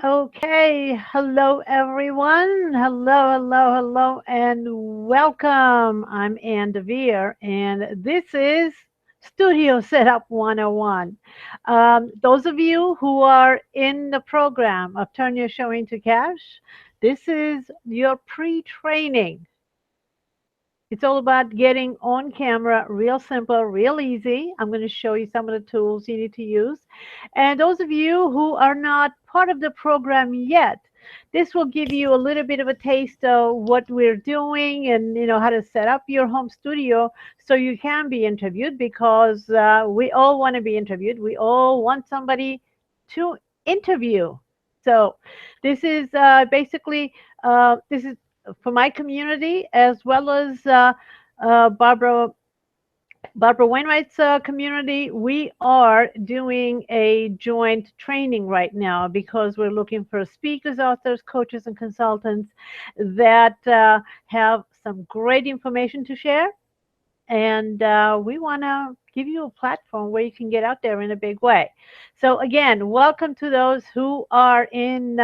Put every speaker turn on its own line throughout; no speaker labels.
Okay, hello everyone. Hello, and welcome. I'm Ann DeVere, and this is Studio Setup 101. Those of you who are in the program of Turn Your Show into Cash, this is your pre training. It's all about getting on camera, real simple, real easy. I'm going to show you some of the tools you need to use. And those of you who are not part of the program yet, this will give you a little bit of a taste of what we're doing and how to set up your home studio so you can be interviewed because we all want to be interviewed. We all want somebody to interview. So this is basically this is for my community as well as Barbara Wainwright's community. We are doing a joint training right now because we're looking for speakers, authors, coaches, and consultants that have some great information to share. And we want to give you a platform where you can get out there in a big way. So, again, welcome to those who are in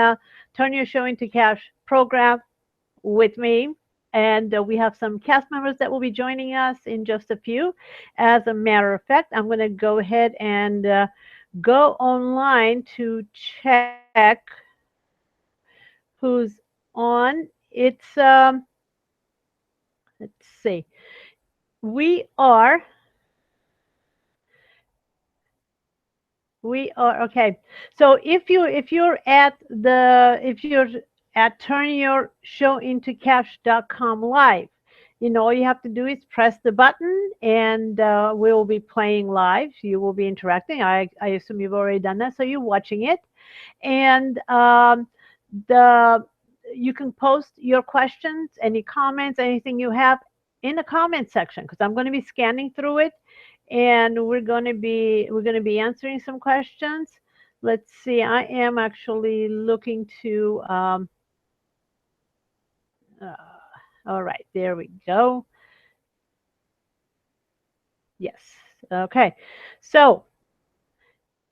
Turn Your Show into Cash program with me. And we have some cast members that will be joining us in just a few. As a matter of fact, I'm going to go ahead and go online to check who's on. It's, let's see, we are, okay. So if you're at turnyourshowintocash.com live, all you have to do is press the button and we will be playing live. You will be interacting. I assume you've already done that, so you're watching it. And the you can post your questions, any comments, anything you have in the comment section because I'm going to be scanning through it and we're going to be answering some questions. Let's see. I am actually looking to uh, all right, there we go. Yes. Okay. So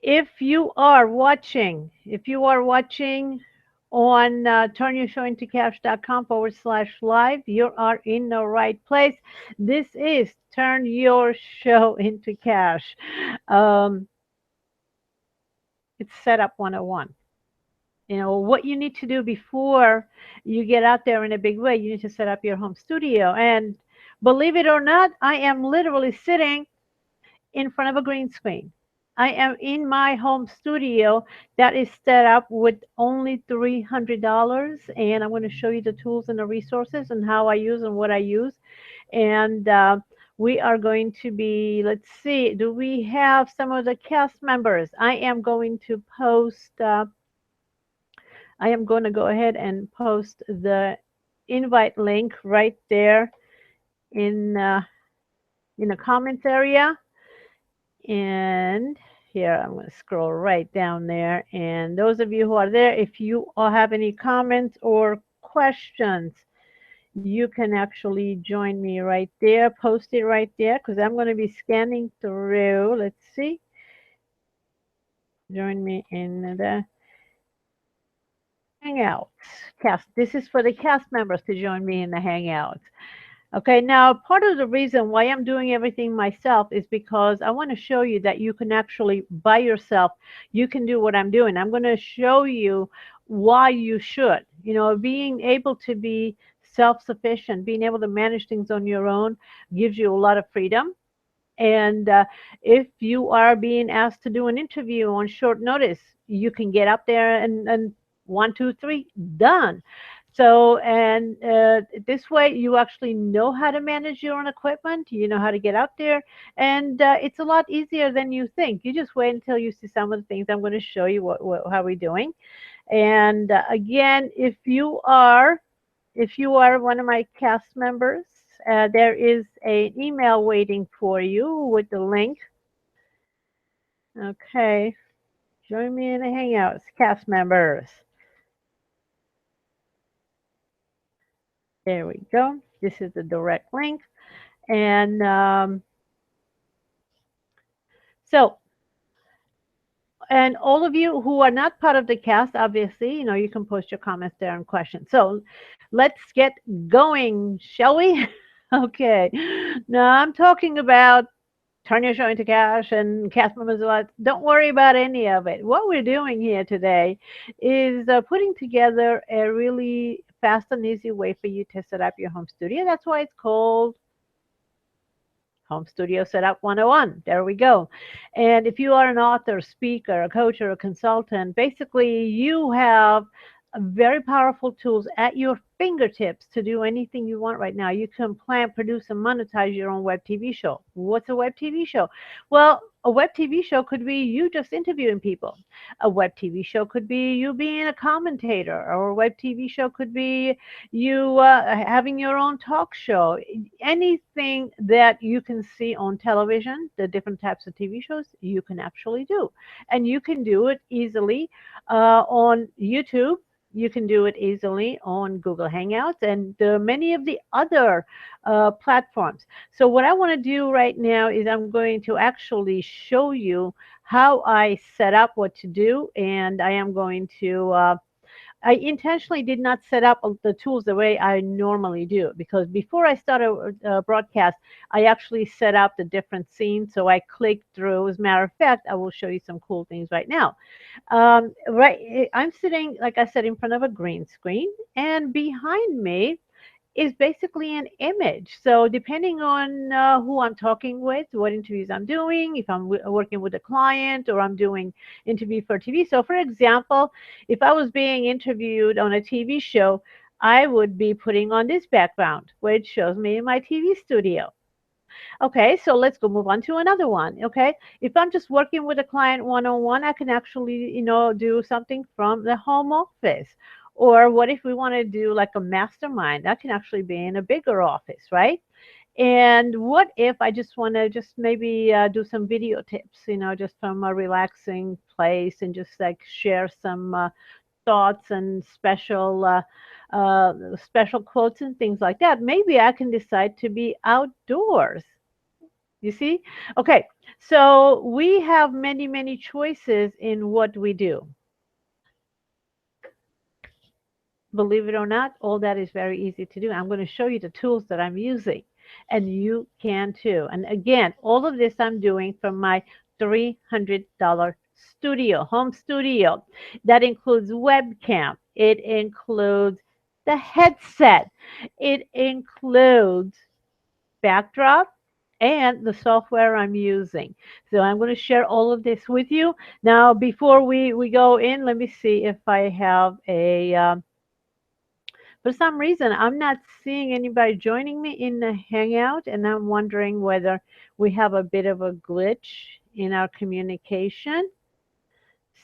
if you are watching on turnyourshowintocash.com/live, you are in the right place. This is Turn Your Show into Cash. Um, it's Setup 101. What you need to do before you get out there in a big way, you need to set up your home studio. And believe it or not, I am literally sitting in front of a green screen. I am in my home studio that is set up with only $300, and I'm going to show you the tools and the resources and how I use and what I use. And we are going to be, let's see, do we have some of the cast members? I am going to go ahead and post the invite link right there in the comments area. And here, I'm going to scroll right down there. And those of you who are there, if you all have any comments or questions, you can actually join me right there. Post it right there because I'm going to be scanning through. Let's see. Join me in the Hangouts. This is for the cast members to join me in the Hangouts. Okay, now part of the reason why I'm doing everything myself is because I want to show you that you can actually, by yourself, you can do what I'm doing. I'm going to show you why you should. Being able to be self-sufficient, being able to manage things on your own gives you a lot of freedom. And if you are being asked to do an interview on short notice, you can get up there and 1, 2, 3, done. So, and this way you actually know how to manage your own equipment. You know how to get out there, and it's a lot easier than you think. You just wait until you see some of the things I'm going to show you how we're doing. And again, if you are one of my cast members, there is an email waiting for you with the link. Okay, join me in the Hangouts, cast members. There we go. This is the direct link. And so And all of you who are not part of the cast, obviously, you can post your comments there and questions. So let's get going, shall we? Okay. Now I'm talking about turn your show into cash and cast members. Don't worry about any of it. What we're doing here today is putting together a really fast and easy way for you to set up your home studio. That's why it's called Home Studio Setup 101. There we go. And if you are an author, speaker, a coach, or a consultant, basically you have very powerful tools at your fingertips to do anything you want right now. You can plan, produce, and monetize your own web TV show. What's a web TV show? Well, a web TV show could be you just interviewing people. A web TV show could be you being a commentator, or a web TV show could be you having your own talk show. Anything that you can see on television, the different types of TV shows, you can actually do. And you can do it easily on YouTube. You can do it easily on Google Hangouts and many of the other platforms. So what I want to do right now is I'm going to actually show you how I set up what to do, and I am going to I intentionally did not set up the tools the way I normally do, because before I start a broadcast, I actually set up the different scenes. So I clicked through. As a matter of fact, I will show you some cool things right now. I'm sitting, like I said, in front of a green screen, and behind me is basically an image. So depending on who I'm talking with, what interviews I'm doing, if I'm working with a client or I'm doing interview for TV. So for example, if I was being interviewed on a TV show, I would be putting on this background, which shows me in my TV studio. Okay, so let's go move on to another one. Okay, if I'm just working with a client one-on-one, I can actually, do something from the home office. Or what if we want to do like a mastermind? That can actually be in a bigger office, right? And what if I just want to just maybe do some video tips, just from a relaxing place, and just like share some thoughts and special quotes and things like that. Maybe I can decide to be outdoors. You see? Okay, so we have many, many choices in what we do. Believe it or not, all that is very easy to do. I'm going to show you the tools that I'm using, and you can too. And again, all of this I'm doing from my $300 studio, home studio. That includes webcam. It includes the headset. It includes backdrop and the software I'm using. So I'm going to share all of this with you. Now, before we go in, let me see if I have for some reason, I'm not seeing anybody joining me in the Hangout, and I'm wondering whether we have a bit of a glitch in our communication.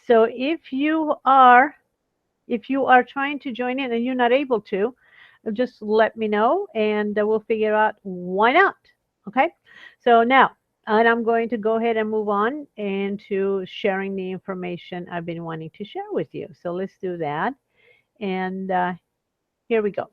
So if you are trying to join in and you're not able to, just let me know, and we'll figure out why not. Okay? So now, and I'm going to go ahead and move on into sharing the information I've been wanting to share with you. So let's do that. And here we go.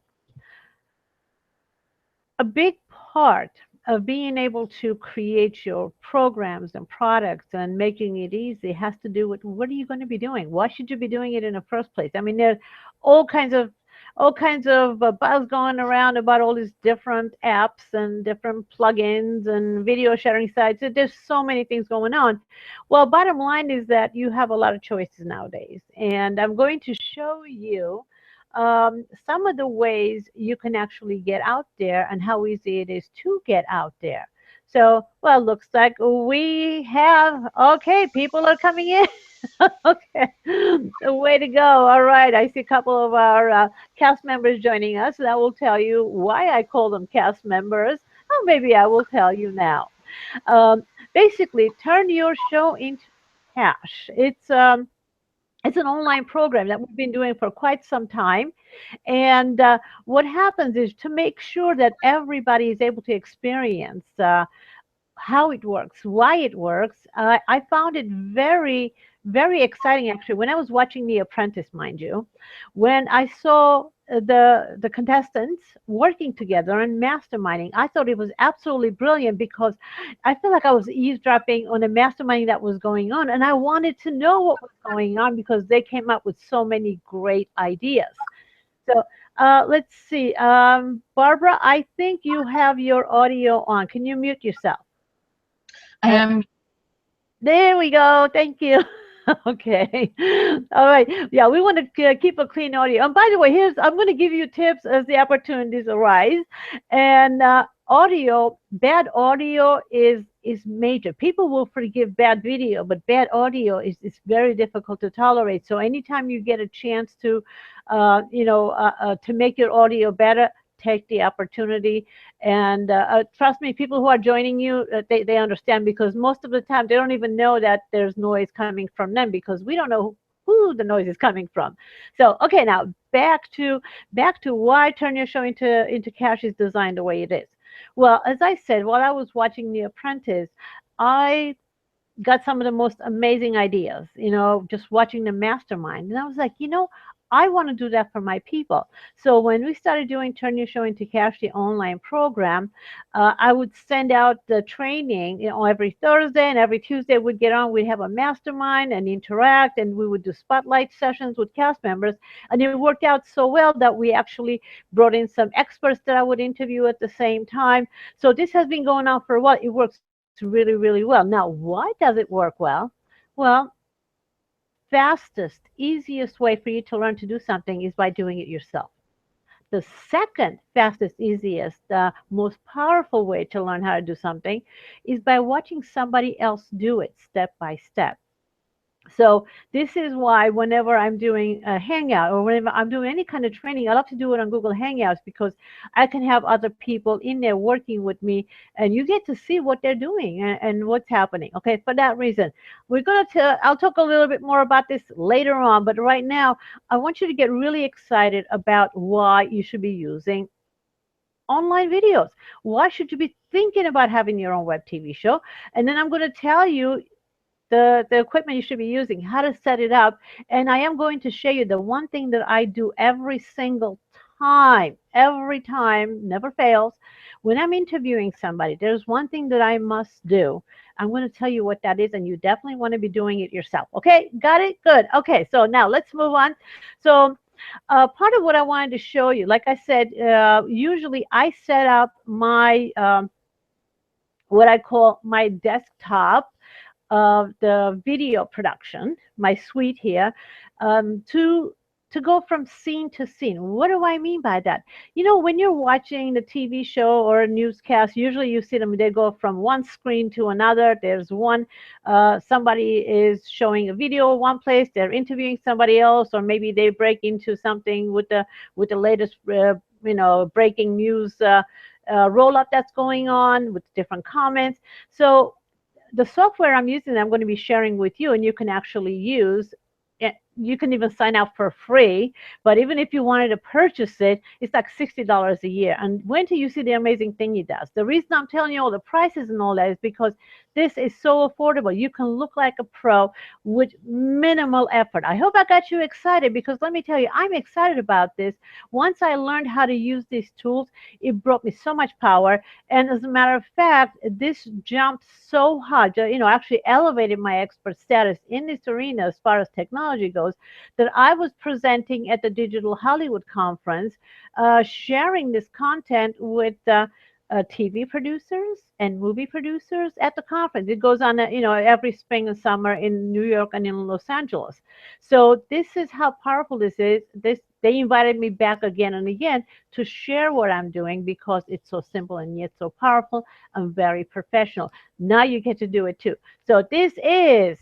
A big part of being able to create your programs and products and making it easy has to do with what are you going to be doing? Why should you be doing it in the first place? I mean, there's all kinds of buzz going around about all these different apps and different plugins and video sharing sites. There's so many things going on. Well, bottom line is that you have a lot of choices nowadays, and I'm going to show you some of the ways you can actually get out there and how easy it is to get out there. So, well, looks like we have, okay, people are coming in. Okay, way to go. All right, I see a couple of our cast members joining us. That will tell you why I call them cast members. Oh, maybe I will tell you now. Um, Basically, turn your show into cash. It's an online program that we've been doing for quite some time. And what happens is, to make sure that everybody is able to experience how it works, why it works, I found it very, very exciting, actually, when I was watching The Apprentice, mind you, when I saw the contestants working together and masterminding. I thought it was absolutely brilliant because I feel like I was eavesdropping on a masterminding that was going on, and I wanted to know what was going on because they came up with so many great ideas. So let's see, Barbara, I think you have your audio on. Can you mute yourself?
I am.
There we go. Thank you. Okay. All right. Yeah, we want to keep a clean audio. And by the way, here's I'm going to give you tips as the opportunities arise. And bad audio is major. People will forgive bad video, but bad audio is very difficult to tolerate. So anytime you get a chance to make your audio better, take the opportunity. And trust me, people who are joining you, they understand because most of the time they don't even know that there's noise coming from them because we don't know who the noise is coming from. So, okay, now back to why Turn Your Show into cash is designed the way it is. Well, as I said, while I was watching The Apprentice, I got some of the most amazing ideas, just watching the mastermind. And I was like, I want to do that for my people. So when we started doing Turn Your Show into Cash, the online program, I would send out the training, every Thursday, and every Tuesday we'd get on, we'd have a mastermind and interact, and we would do spotlight sessions with cast members. And it worked out so well that we actually brought in some experts that I would interview at the same time. So this has been going on for a while. It works really, really well. Now, why does it work well? Well, fastest, easiest way for you to learn to do something is by doing it yourself. The second fastest, easiest, most powerful way to learn how to do something is by watching somebody else do it step by step. So this is why whenever I'm doing a hangout or whenever I'm doing any kind of training, I love to do it on Google Hangouts because I can have other people in there working with me and you get to see what they're doing and what's happening. Okay, for that reason, I'll talk a little bit more about this later on, but right now I want you to get really excited about why you should be using online videos. Why should you be thinking about having your own web TV show? And then I'm going to tell you the equipment you should be using, how to set it up. And I am going to show you the one thing that I do every time, never fails. When I'm interviewing somebody, there's one thing that I must do. I'm going to tell you what that is, and you definitely want to be doing it yourself. Okay, got it? Good. Okay, so now let's move on. So part of what I wanted to show you, like I said, usually I set up my what I call my desktop of the video production, my suite here, to go from scene to scene. What do I mean by that? When you're watching the TV show or a newscast, usually you see them, they go from one screen to another. There's somebody is showing a video one place, they're interviewing somebody else, or maybe they break into something with the latest, breaking news roll up that's going on with different comments. So the software I'm using, I'm going to be sharing with you, and you can actually use. You can even sign up for free, but even if you wanted to purchase it, it's like $60 a year. And when do you see the amazing thing it does? The reason I'm telling you all the prices and all that is because this is so affordable. You can look like a pro with minimal effort. I hope I got you excited because let me tell you, I'm excited about this. Once I learned how to use these tools, it brought me so much power. And as a matter of fact, this jumped so hard, actually elevated my expert status in this arena as far as technology goes, that I was presenting at the Digital Hollywood Conference, sharing this content with TV producers and movie producers at the conference. It goes on, every spring and summer in New York and in Los Angeles. So this is how powerful this is. They invited me back again and again to share what I'm doing because it's so simple and yet so powerful and very professional. Now you get to do it too. So this is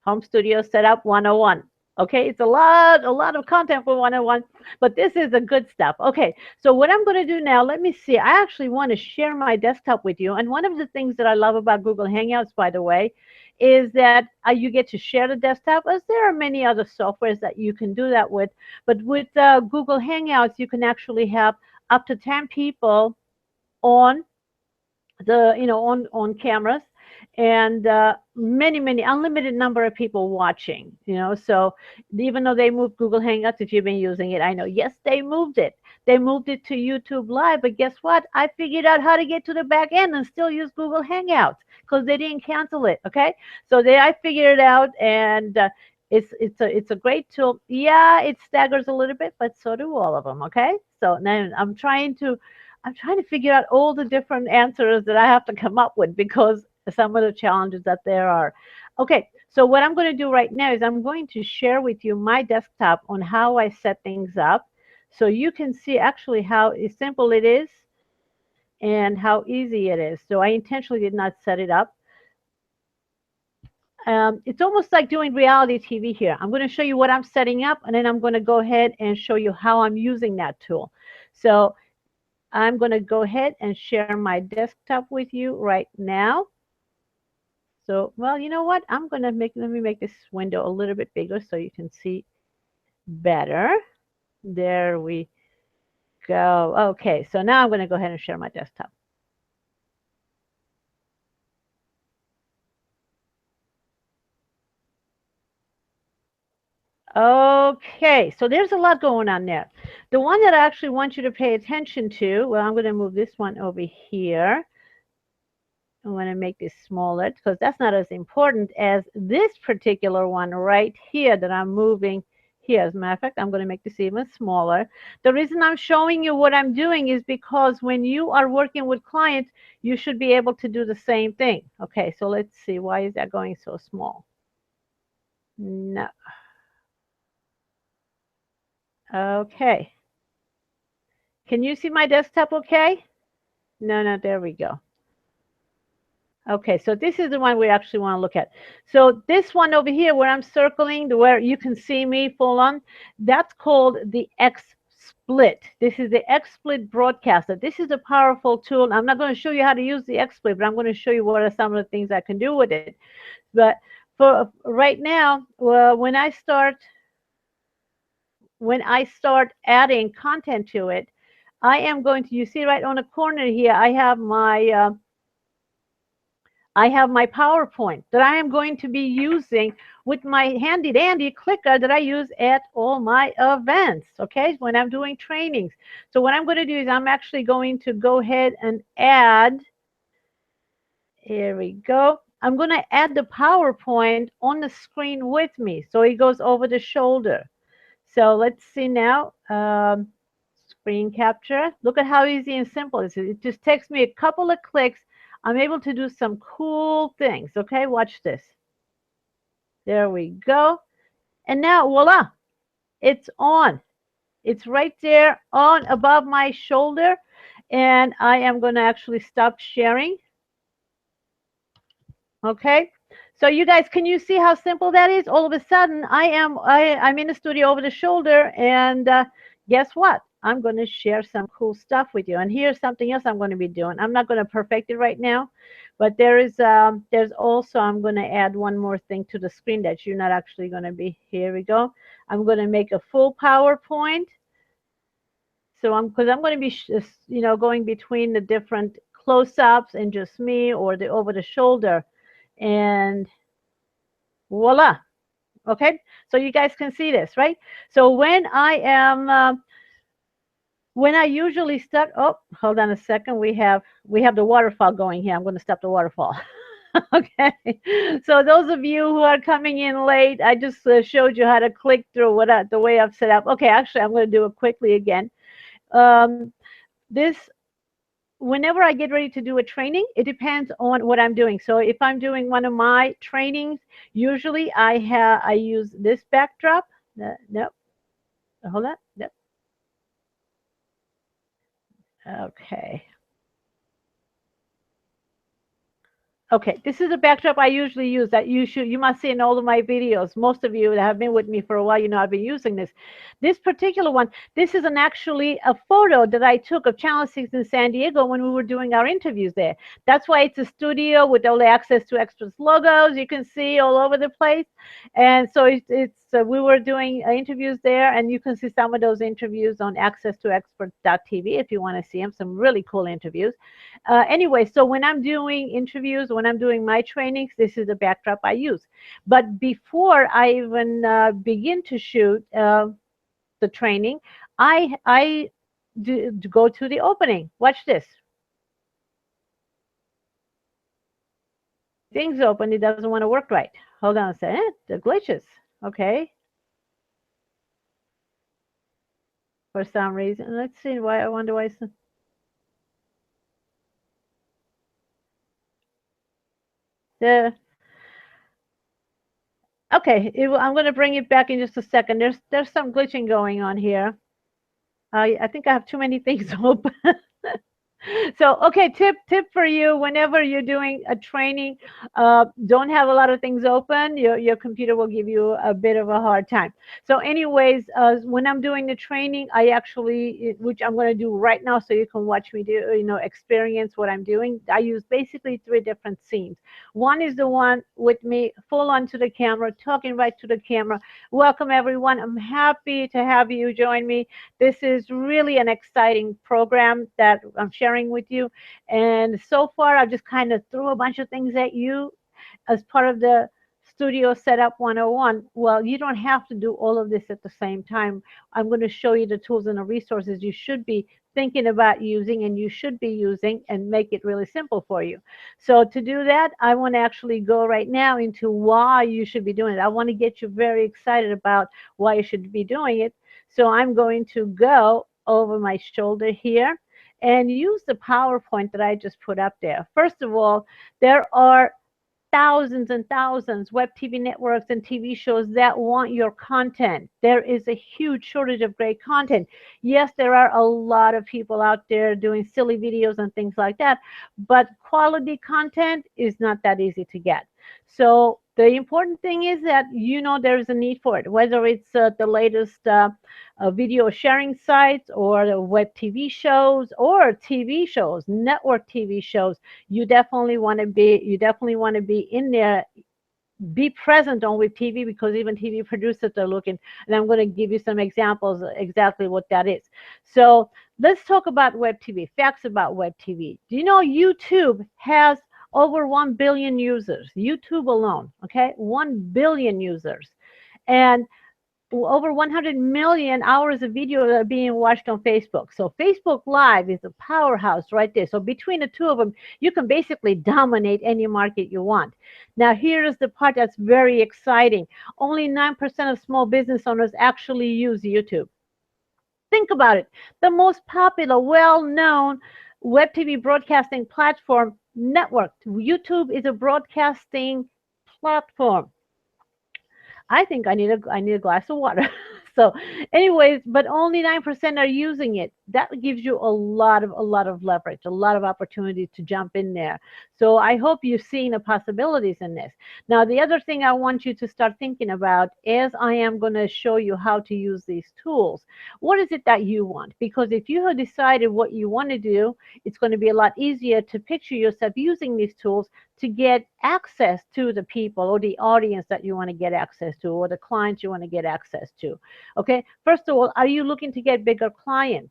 Home Studio Setup 101. Okay, it's a lot of content for 101, but this is the good stuff. Okay, so what I'm going to do now, let me see. I actually want to share my desktop with you. And one of the things that I love about Google Hangouts, by the way, is that you get to share the desktop, as there are many other softwares that you can do that with. But with Google Hangouts, you can actually have up to 10 people on on cameras. and many unlimited number of people watching. So even though they moved Google Hangouts, if you've been using it, I know, yes, they moved it. They moved it to YouTube Live, but guess what? I figured out how to get to the back end and still use Google Hangouts because they didn't cancel it. Okay, so I figured it out, and it's a great tool. Yeah, it staggers a little bit, but so do all of them. Okay, so now I'm trying to figure out all the different answers that I have to come up with because some of the challenges that there are. Okay, so what I'm going to do right now is I'm going to share with you my desktop on how I set things up so you can see actually how simple it is and how easy it is. So I intentionally did not set it up. It's almost like doing reality TV here. I'm going to show you what I'm setting up, and then I'm going to go ahead and show you how I'm using that tool. So I'm going to go ahead and share my desktop with you right now. So, well, you know what? Let me make this window a little bit bigger so you can see better. There we go. Okay, so now I'm going to go ahead and share my desktop. Okay, so there's a lot going on there. The one that I actually want you to pay attention to, well, I'm going to move this one over here. I want to make this smaller because that's not as important as this particular one right here that I'm moving here. As a matter of fact, I'm going to make this even smaller. The reason I'm showing you what I'm doing is because when you are working with clients, you should be able to do the same thing. Okay, so let's see. Why is that going so small? No. Okay. Can you see my desktop okay? No, there we go. Okay, so this is the one we actually want to look at. So this one over here where I'm circling, where you can see me full on, that's called the XSplit. This is the XSplit broadcaster. This is a powerful tool. I'm not going to show you how to use the XSplit, but I'm going to show you what are some of the things I can do with it. But for right now, when I start adding content to it, I am going to, you see right on the corner here, I have my PowerPoint that I am going to be using with my handy dandy clicker that I use at all my events, okay, when I'm doing trainings. So what I'm going to do is I'm actually going to go ahead and add, here we go. I'm going to add the PowerPoint on the screen with me so it goes over the shoulder. So let's see now. Screen capture. Look at how easy and simple this is. It just takes me a couple of clicks. I'm able to do some cool things. Okay, watch this. There we go. And now, voila, it's on. It's right there on above my shoulder. And I am going to actually stop sharing. Okay. So you guys, can you see how simple that is? All of a sudden, I'm in the studio over the shoulder, and guess what? I'm going to share some cool stuff with you. And here's something else I'm going to be doing. I'm not going to perfect it right now, but there's also, I'm going to add one more thing to the screen that you're not actually going to be. Here we go. I'm going to make a full PowerPoint. So because I'm going to be, going between the different close-ups and just me or the over the shoulder. And voila. Okay, so you guys can see this, right? So when I usually start, oh, hold on a second. We have the waterfall going here. I'm going to stop the waterfall. Okay, so those of you who are coming in late, I just showed you how to click through the way I've set up. Okay, actually, I'm going to do it quickly again. Whenever I get ready to do a training, it depends on what I'm doing. So if I'm doing one of my trainings, usually I use this backdrop. No, hold on. No. Okay. Okay, this is a backdrop I usually use that you must see in all of my videos. Most of you that have been with me for a while, you know I've been using this. This particular one, this is actually a photo that I took of Channel 6 in San Diego when we were doing our interviews there. That's why it's a studio with all the Access to Experts logos you can see all over the place. And so we were doing interviews there, and you can see some of those interviews on accesstoexperts.tv if you want to see them, some really cool interviews. Anyway, so when I'm doing interviews, when I'm doing my trainings, this is the backdrop I use. But before I even begin to shoot the training, I go to the opening. Watch this. Things open. It doesn't want to work right. Hold on a second. The glitches. Okay. For some reason. Let's see why. I wonder why. The Okay, I'm going to bring it back in just a second. There's some glitching going on here. I think I have too many things open. So, okay, tip for you: whenever you're doing a training, don't have a lot of things open. Your computer will give you a bit of a hard time. So, anyways, when I'm doing the training, I actually, which I'm going to do right now, so you can watch me do, experience what I'm doing. I use basically three different scenes. One is the one with me full on to the camera, talking right to the camera. Welcome, everyone. I'm happy to have you join me. This is really an exciting program that I'm sharing with you. And so far, I've just kind of threw a bunch of things at you as part of the Studio Setup 101. Well, you don't have to do all of this at the same time. I'm going to show you the tools and the resources you should be thinking about using and you should be using and make it really simple for you. So to do that, I want to actually go right now into why you should be doing it. I want to get you very excited about why you should be doing it. So I'm going to go over my shoulder here and use the PowerPoint that I just put up there. First of all, there are thousands and thousands web TV networks and TV shows that want your content. There is a huge shortage of great content. Yes, there are a lot of people out there doing silly videos and things like that, but quality content is not that easy to get. So the important thing is that there is a need for it, whether it's the latest video sharing sites or the web TV shows or TV shows, network TV shows. You definitely want to be in there, be present on with TV, because even TV producers are looking. And I'm going to give you some examples exactly what that is. So let's talk about web TV, facts about web TV. Do you know YouTube has over 1 billion users? YouTube alone, okay? 1 billion users. And over 100 million hours of video that are being watched on Facebook. So Facebook Live is a powerhouse right there. So between the two of them, you can basically dominate any market you want. Now, here's the part that's very exciting. Only 9% of small business owners actually use YouTube. Think about it. The most popular, well-known web TV broadcasting platform network. YouTube is a broadcasting platform. I think I need a glass of water. So, anyways, but only 9% are using it. That gives you a lot of leverage, a lot of opportunity to jump in there. So I hope you're seeing the possibilities in this. Now, the other thing I want you to start thinking about, as I am going to show you how to use these tools, what is it that you want? Because if you have decided what you want to do, it's going to be a lot easier to picture yourself using these tools to get access to the people or the audience that you want to get access to, or the clients you want to get access to. Okay, first of all, are you looking to get bigger clients?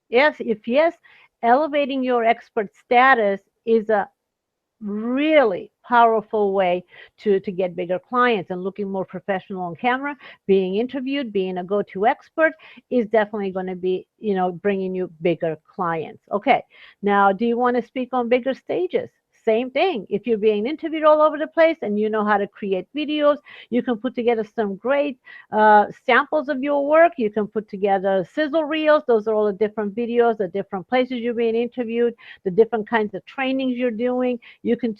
Yes, if yes, elevating your expert status is a really powerful way to get bigger clients, and looking more professional on camera, being interviewed, being a go-to expert is definitely going to be, bringing you bigger clients. Okay, now, do you want to speak on bigger stages? Same thing. If you're being interviewed all over the place and you know how to create videos, you can put together some great samples of your work. You can put together sizzle reels. Those are all the different videos, the different places you're being interviewed, the different kinds of trainings you're doing. You can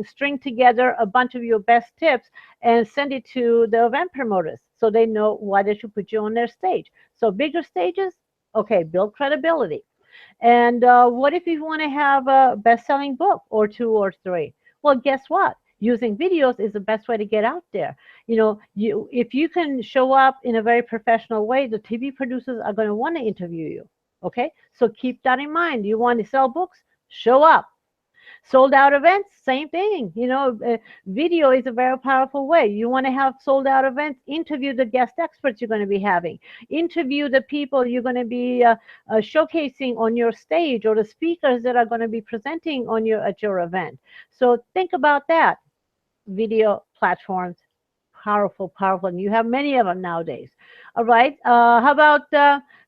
string together a bunch of your best tips and send it to the event promoters so they know why they should put you on their stage. So bigger stages, okay, build credibility. And what if you want to have a best-selling book or two or three? Well, guess what? Using videos is the best way to get out there. If you can show up in a very professional way, the TV producers are going to want to interview you. Okay, so keep that in mind. You want to sell books? Show up. Sold out events, same thing. Video is a very powerful way. You want to have sold out events, interview the guest experts you're going to be having, interview the people you're going to be showcasing on your stage, or the speakers that are going to be presenting on your at your event. So think about that. Video platforms, powerful, powerful, and you have many of them nowadays. All right. How about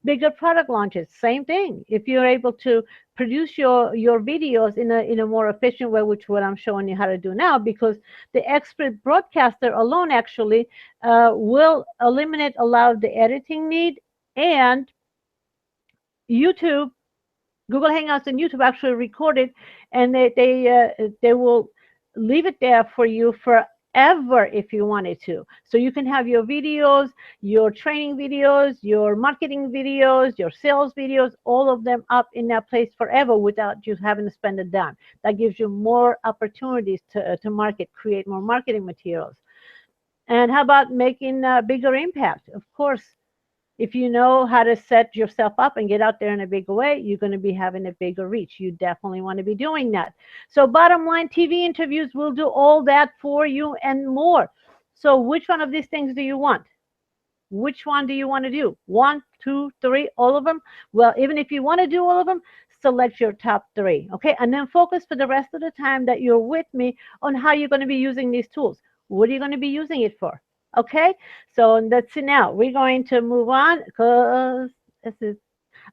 bigger product launches? Same thing. If you're able to produce your videos in a more efficient way, which what I'm showing you how to do now, because the expert broadcaster alone actually will eliminate a lot of the editing need. And YouTube, Google Hangouts and YouTube actually record it, and they will leave it there for you forever if you wanted to. So you can have your videos, your training videos, your marketing videos, your sales videos, all of them up in that place forever without you having to spend a dime. That gives you more opportunities to market, create more marketing materials. And how about making a bigger impact? Of course, if you know how to set yourself up and get out there in a bigger way, you're going to be having a bigger reach. You definitely want to be doing that. So bottom line, TV interviews will do all that for you and more. So which one of these things do you want? Which one do you want to do? One, two, three, all of them? Well, even if you want to do all of them, select your top three. Okay. And then focus for the rest of the time that you're with me on how you're going to be using these tools. What are you going to be using it for? Okay. So that's it now. We're going to move on because this is,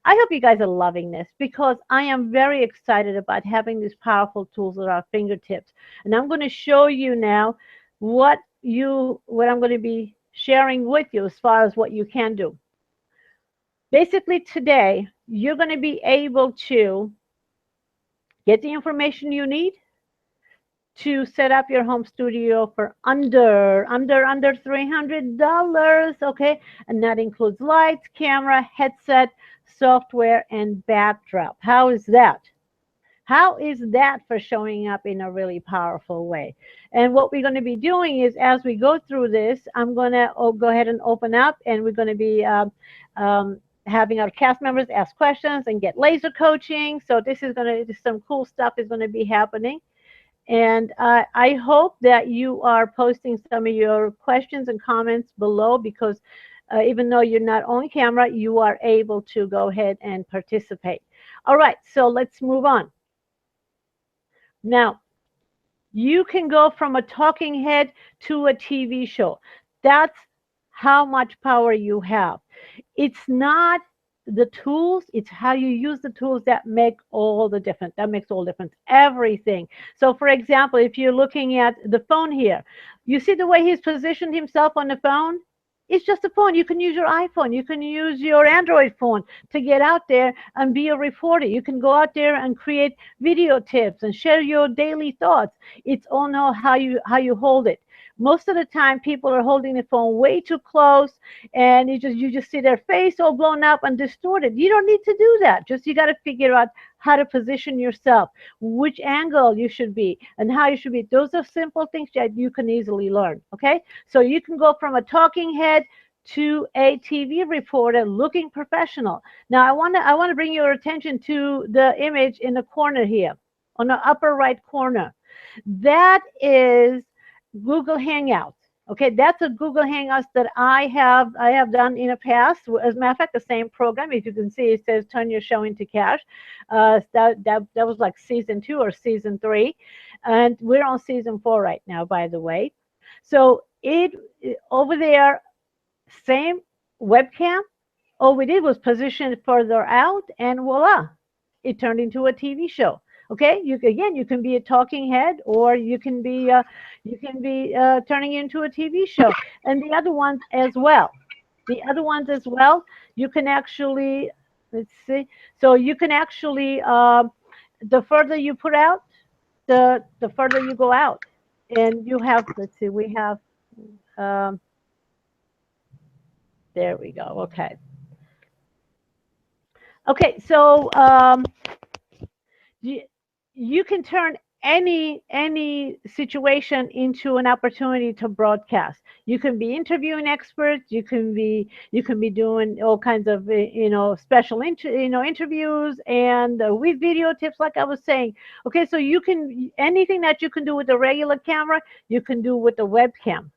I hope you guys are loving this, because I am very excited about having these powerful tools at our fingertips. And I'm going to show you now what I'm going to be sharing with you as far as what you can do. Basically, today, you're going to be able to get the information you need to set up your home studio for under $300, okay? And that includes lights, camera, headset, software, and backdrop. How is that? How is that for showing up in a really powerful way? And what we're going to be doing is, as we go through this, I'm going to go ahead and open up, and we're going to be having our cast members ask questions and get laser coaching. So this is going to, some cool stuff is going to be happening. And I hope that you are posting some of your questions and comments below, because even though you're not on camera, you are able to go ahead and participate. All right, so let's move on. Now, you can go from a talking head to a TV show. That's how much power you have. It's not the tools, it's how you use the tools that make all the difference. That makes all difference, everything. So for example, if you're looking at the phone here, you see the way he's positioned himself on the phone? It's just a phone. You can use your iPhone. You can use your Android phone to get out there and be a reporter. You can go out there and create video tips and share your daily thoughts. It's all know how you hold it. Most of the time, people are holding the phone way too close, and you just see their face all blown up and distorted. You don't need to do that. Just you got to figure out how to position yourself, which angle you should be, and how you should be. Those are simple things that you can easily learn. Okay, so you can go from a talking head to a TV reporter looking professional. Now, I want to bring your attention to the image in the corner here, on the upper right corner. That is Google Hangouts. Okay, that's a Google Hangouts that I have done in the past. As a matter of fact, the same program. If you can see, it says "Turn Your Show into Cash." That was like season 2 or season 3, and we're on season 4 right now, by the way. So it over there, same webcam. All we did was position it further out, and voila, it turned into a TV show. Okay, you can be a talking head, or you can be turning into a TV show, and the other ones as well. The other ones as well, you can actually, let's see. So you can actually, the further you put out, the further you go out, and you have. Let's see, we have. Um, there we go. Okay. Okay, so you can turn any situation into an opportunity to broadcast. You can be interviewing experts. You can be doing all kinds of special interviews and with video tips, like I was saying. Okay, so you can anything that you can do with a regular camera, you can do with the webcam.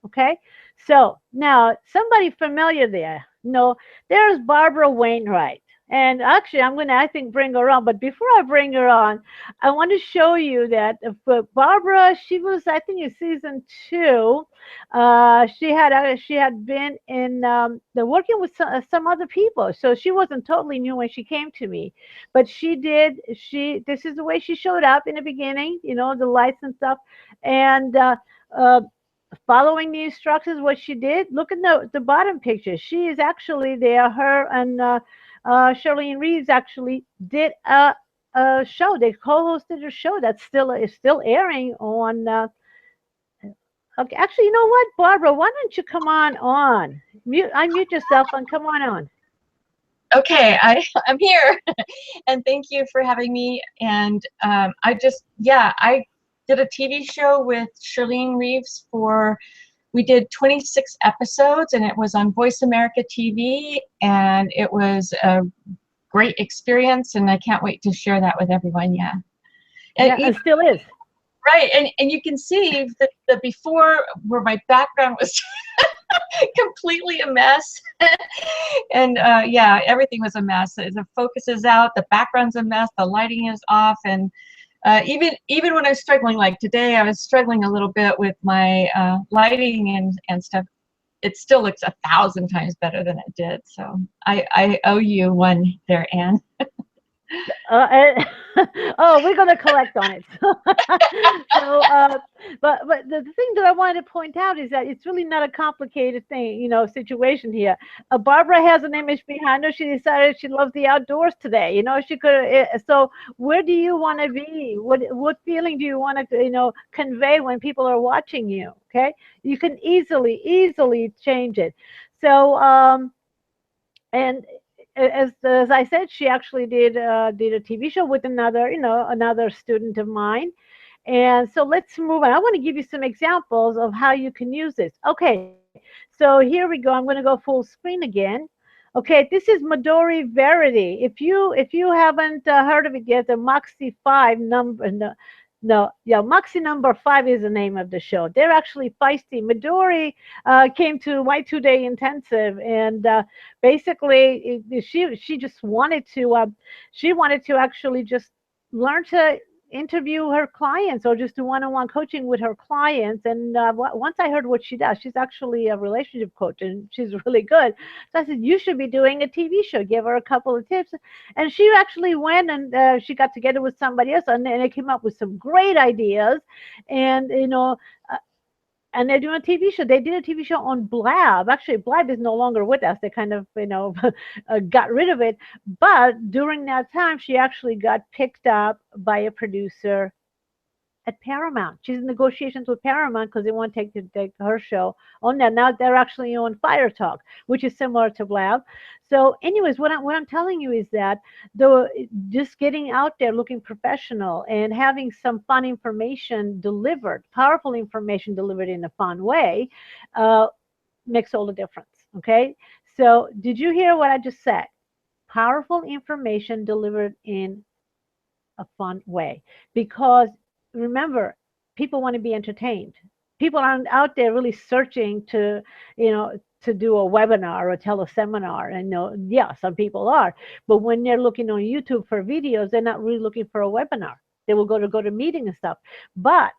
Okay, so now somebody familiar there. No, there's Barbara Wainwright. And actually, I'm going to, I think, bring her on. But before I bring her on, I want to show you that for Barbara, she was, I think, in season 2. She had been in the working with some other people, so she wasn't totally new when she came to me. But she did. This is the way she showed up in the beginning. The lights and stuff, and. Uh, Following the instructions, what she did, look at the bottom picture. She is actually there. Her and Charlene Reeves actually did a show. They co-hosted a show that is still airing on. Okay, actually, you know what, Barbara? Why don't you come on? Unmute yourself and come on.
Okay, I'm here, and thank you for having me. And I did a TV show with Charlene Reeves we did 26 episodes, and it was on Voice America TV, and it was a great experience, and I can't wait to share that with everyone. Yeah, and
Yeah, it still is.
right, and you can see that the before where my background was completely a mess. And yeah, everything was a mess. The focus is out, the background's a mess, the lighting is off, and even when I was struggling, like today, I was struggling a little bit with my lighting and stuff. It still looks 1,000 times better than it did. So I owe you one there, Anne.
Oh, we're going to collect on it. But the thing that I wanted to point out is that it's really not a complicated situation here. Barbara has an image behind her. She decided she loves the outdoors today. She could. So where do you want to be? What feeling do you want to convey when people are watching you? Okay, you can easily change it. So and as I said, she actually did a TV show with another student of mine. And so let's move on. I want to give you some examples of how you can use this. Okay, so here we go. I'm going to go full screen again. Okay, this is Midori Verity. If you haven't heard of it yet, the Moxie 5 number. No, yeah, Moxie number 5 is the name of the show. They're actually feisty. Midori came to my 2-day intensive, and basically, she just wanted to actually just learn to interview her clients or just do one-on-one coaching with her clients. And once I heard what she does, she's actually a relationship coach and she's really good. So I said, you should be doing a TV show. Give her a couple of tips. And she actually went and she got together with somebody else, and they came up with some great ideas. And and they're doing a TV show. They did a TV show on Blab. Actually, Blab is no longer with us. They kind of, got rid of it. But during that time, she actually got picked up by a producer at Paramount. She's in negotiations with Paramount because they want to take her show on that. Now they're actually on Fire Talk, which is similar to Blab. So, anyways, what I'm telling you is that just getting out there looking professional and having some fun information delivered, powerful information delivered in a fun way, makes all the difference. Okay. So, did you hear what I just said? Powerful information delivered in a fun way, because remember, people want to be entertained. People aren't out there really searching to do a webinar or a teleseminar. And yeah, some people are, but when they're looking on YouTube for videos, they're not really looking for a webinar. They will go to meeting and stuff, but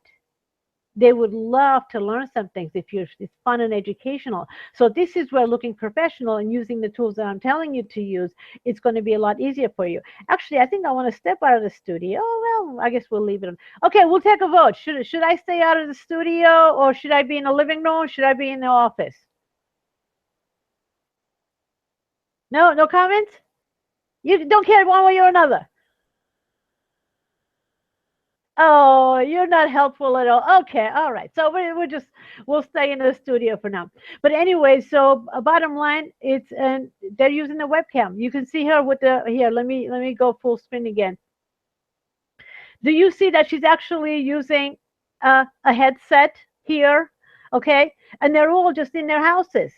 they would love to learn some things if it's fun and educational. So this is where looking professional and using the tools that I'm telling you to use, it's going to be a lot easier for you. Actually, I think I want to step out of the studio. Well, I guess we'll leave it on. Okay, we'll take a vote. Should I stay out of the studio, or should I be in the living room? Should I be in the office? No comments? You don't care one way or another? Oh, you're not helpful at all. Okay, all right. So we'll stay in the studio for now. But anyway, so bottom line, it's and they're using the webcam. You can see her with the here. Let me go full screen again. Do you see that she's actually using a headset here? Okay, and they're all just in their houses,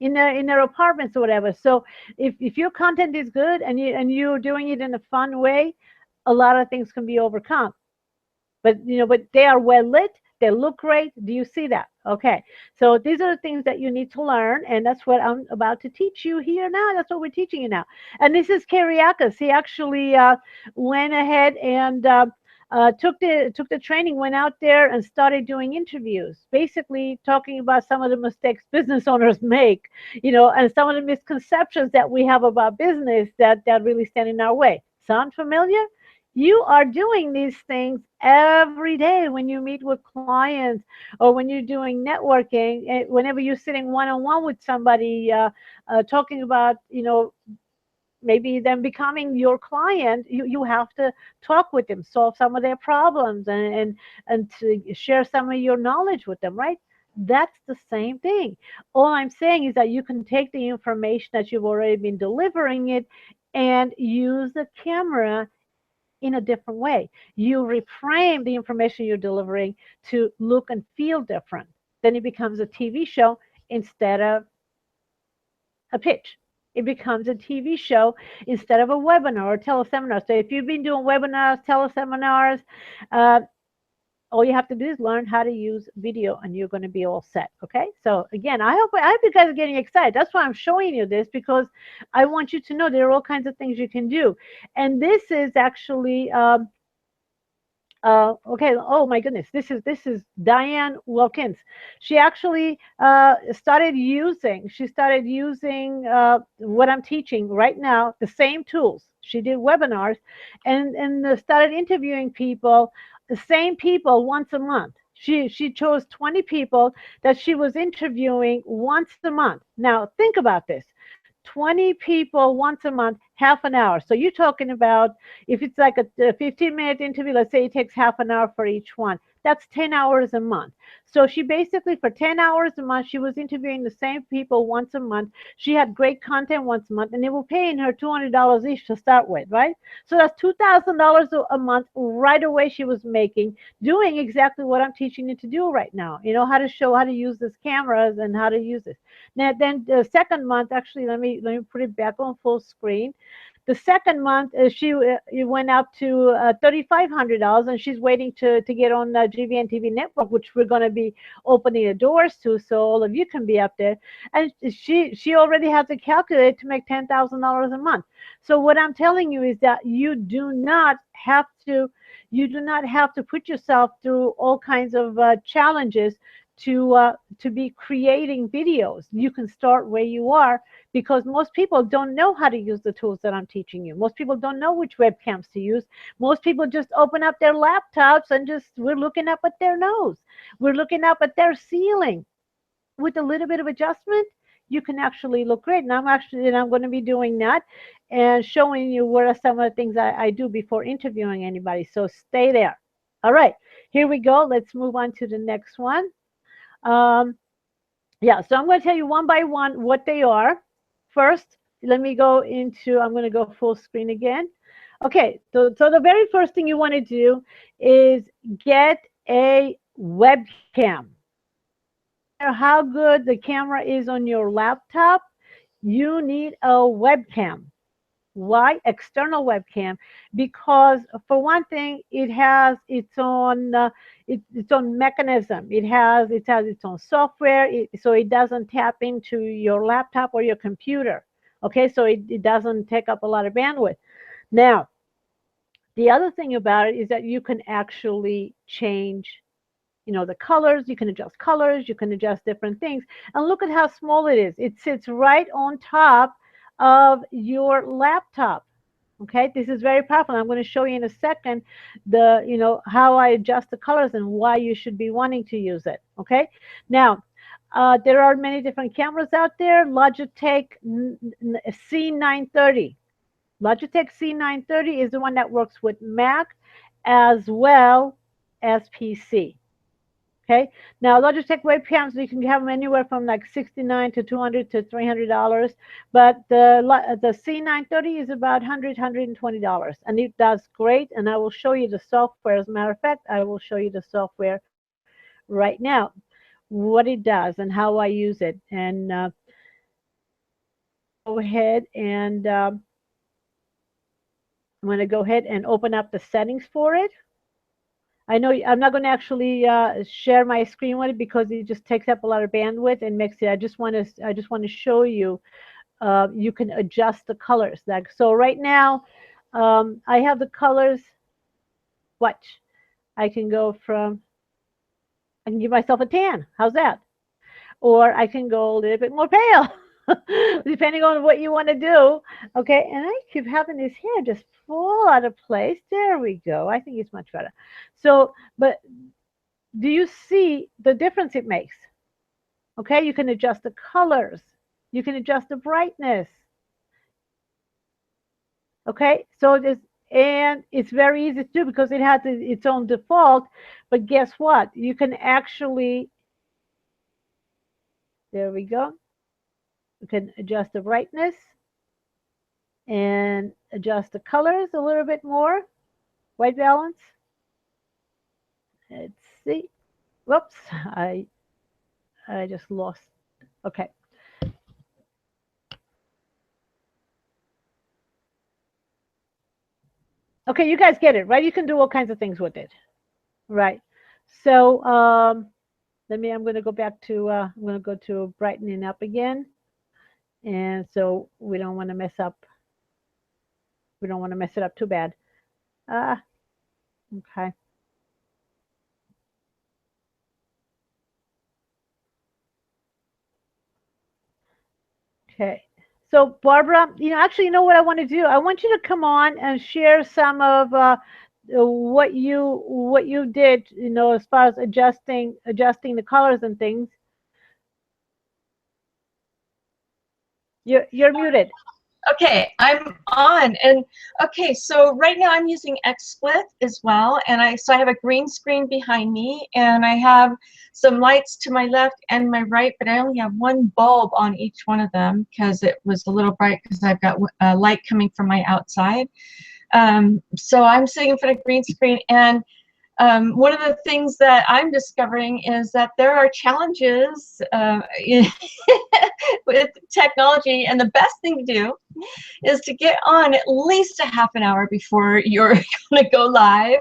in their apartments or whatever. So if your content is good and you're doing it in a fun way, a lot of things can be overcome. But they are well lit. They look great. Do you see that? Okay. So these are the things that you need to learn, and that's what I'm about to teach you here now. That's what we're teaching you now. And this is Kyriakis. He actually went ahead and took the training, went out there and started doing interviews, basically talking about some of the mistakes business owners make, and some of the misconceptions that we have about business that really stand in our way. Sound familiar? You are doing these things every day when you meet with clients or when you're doing networking, whenever you're sitting one-on-one with somebody, talking about, maybe them becoming your client. You have to talk with them, solve some of their problems, and to share some of your knowledge with them, right? That's the same thing. All I'm saying is that you can take the information that you've already been delivering it and use the camera in a different way. You reframe the information you're delivering to look and feel different. Then it becomes a TV show instead of a pitch. It becomes a TV show instead of a webinar or teleseminar. So if you've been doing webinars, teleseminars, uh, all you have to do is learn how to use video and you're going to be all set. Okay. So again, I hope you guys are getting excited. That's why I'm showing you this, because I want you to know there are all kinds of things you can do. And this is actually okay. Oh my goodness. This is Diane Wilkins. She actually started using what I'm teaching right now, the same tools. She did webinars, and started interviewing people, the same people once a month. She chose 20 people that she was interviewing once a month. Now think about this. 20 people once a month, half an hour. So you're talking about, if it's like a 15-minute interview, let's say it takes half an hour for each one. That's 10 hours a month. So she basically, for 10 hours a month, she was interviewing the same people once a month. She had great content once a month, and they were paying her $200 each to start with, right? So that's $2,000 a month right away she was making, doing exactly what I'm teaching you to do right now. How to use these cameras and how to use this. Now, then the second month, actually, let me put it back on full screen. The second month, she went up to $3,500, and she's waiting to get on GVN TV network, which we're going to be opening the doors to, so all of you can be up there. And she already has it calculated to make $10,000 a month. So what I'm telling you is that you do not have to put yourself through all kinds of challenges to be creating videos. You can start where you are, because most people don't know how to use the tools that I'm teaching you. Most people don't know which webcams to use. Most people just open up their laptops and we're looking up at their nose. We're looking up at their ceiling. With a little bit of adjustment, you can actually look great. And I'm going to be doing that and showing you what are some of the things I do before interviewing anybody. So stay there. All right, here we go. Let's move on to the next one. Um, yeah, so I'm going to tell you one by one what they are. First, I'm going to go full screen again. Okay, so the very first thing you want to do is get a webcam. No matter how good the camera is on your laptop, you need a webcam. Why? External webcam, because for one thing, it has its own mechanism. It has its own software, so it doesn't tap into your laptop or your computer. Okay, so it doesn't take up a lot of bandwidth. Now, the other thing about it is that you can actually change, the colors. You can adjust colors. You can adjust different things. And look at how small it is. It sits right on top of your laptop. Okay, this is very powerful. I'm going to show you in a second how I adjust the colors and why you should be wanting to use it. Okay, now there are many different cameras out there. Logitech C930. Logitech C930 is the one that works with Mac as well as PC. Okay. Now, Logitech webcams, you can have them anywhere from like 69 to 200 to $300, but the C930 is about $120, and it does great. And I will show you the software. As a matter of fact, I will show you the software right now, what it does and how I use it. And go ahead and I'm going to go ahead and open up the settings for it. I know I'm not going to actually share my screen with it because it just takes up a lot of bandwidth and makes it. I just want to show you. You can adjust the colors. Like so, right now, I have the colors. Watch. I can go from. I can give myself a tan. How's that? Or I can go a little bit more pale, depending on what you want to do. Okay, and I keep having this hair just fall out of place. There we go. I think it's much better. So, but do you see the difference it makes? Okay, you can adjust the colors. You can adjust the brightness. Okay, so this, and it's very easy to do because it has its own default. But guess what? You can actually, there we go. You can adjust the brightness and adjust the colors a little bit more. White balance. Let's see. Whoops, I just lost. Okay. Okay, you guys get it, right? You can do all kinds of things with it, right? So I'm going to go back to, I'm going to go to brightening up again. And so we don't want to mess up. We don't want to mess it up too bad. Okay. Okay. So Barbara, actually, you know what I want to do? I want you to come on and share some of what you did, as far as adjusting the colors and things. You're muted.
Okay, I'm on. And okay, so right now I'm using XSplit as well, and I have a green screen behind me, and I have some lights to my left and my right, but I only have one bulb on each one of them because it was a little bright because I've got light coming from my outside. So I'm sitting in front of green screen, and one of the things that I'm discovering is that there are challenges with technology, and the best thing to do is to get on at least a half an hour before you're going to go live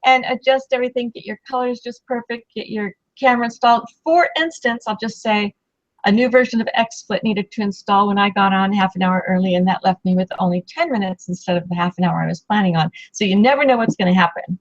and adjust everything, get your colors just perfect, get your camera installed. For instance, I'll just say a new version of XSplit needed to install when I got on half an hour early, and that left me with only 10 minutes instead of the half an hour I was planning on. So you never know what's going to happen.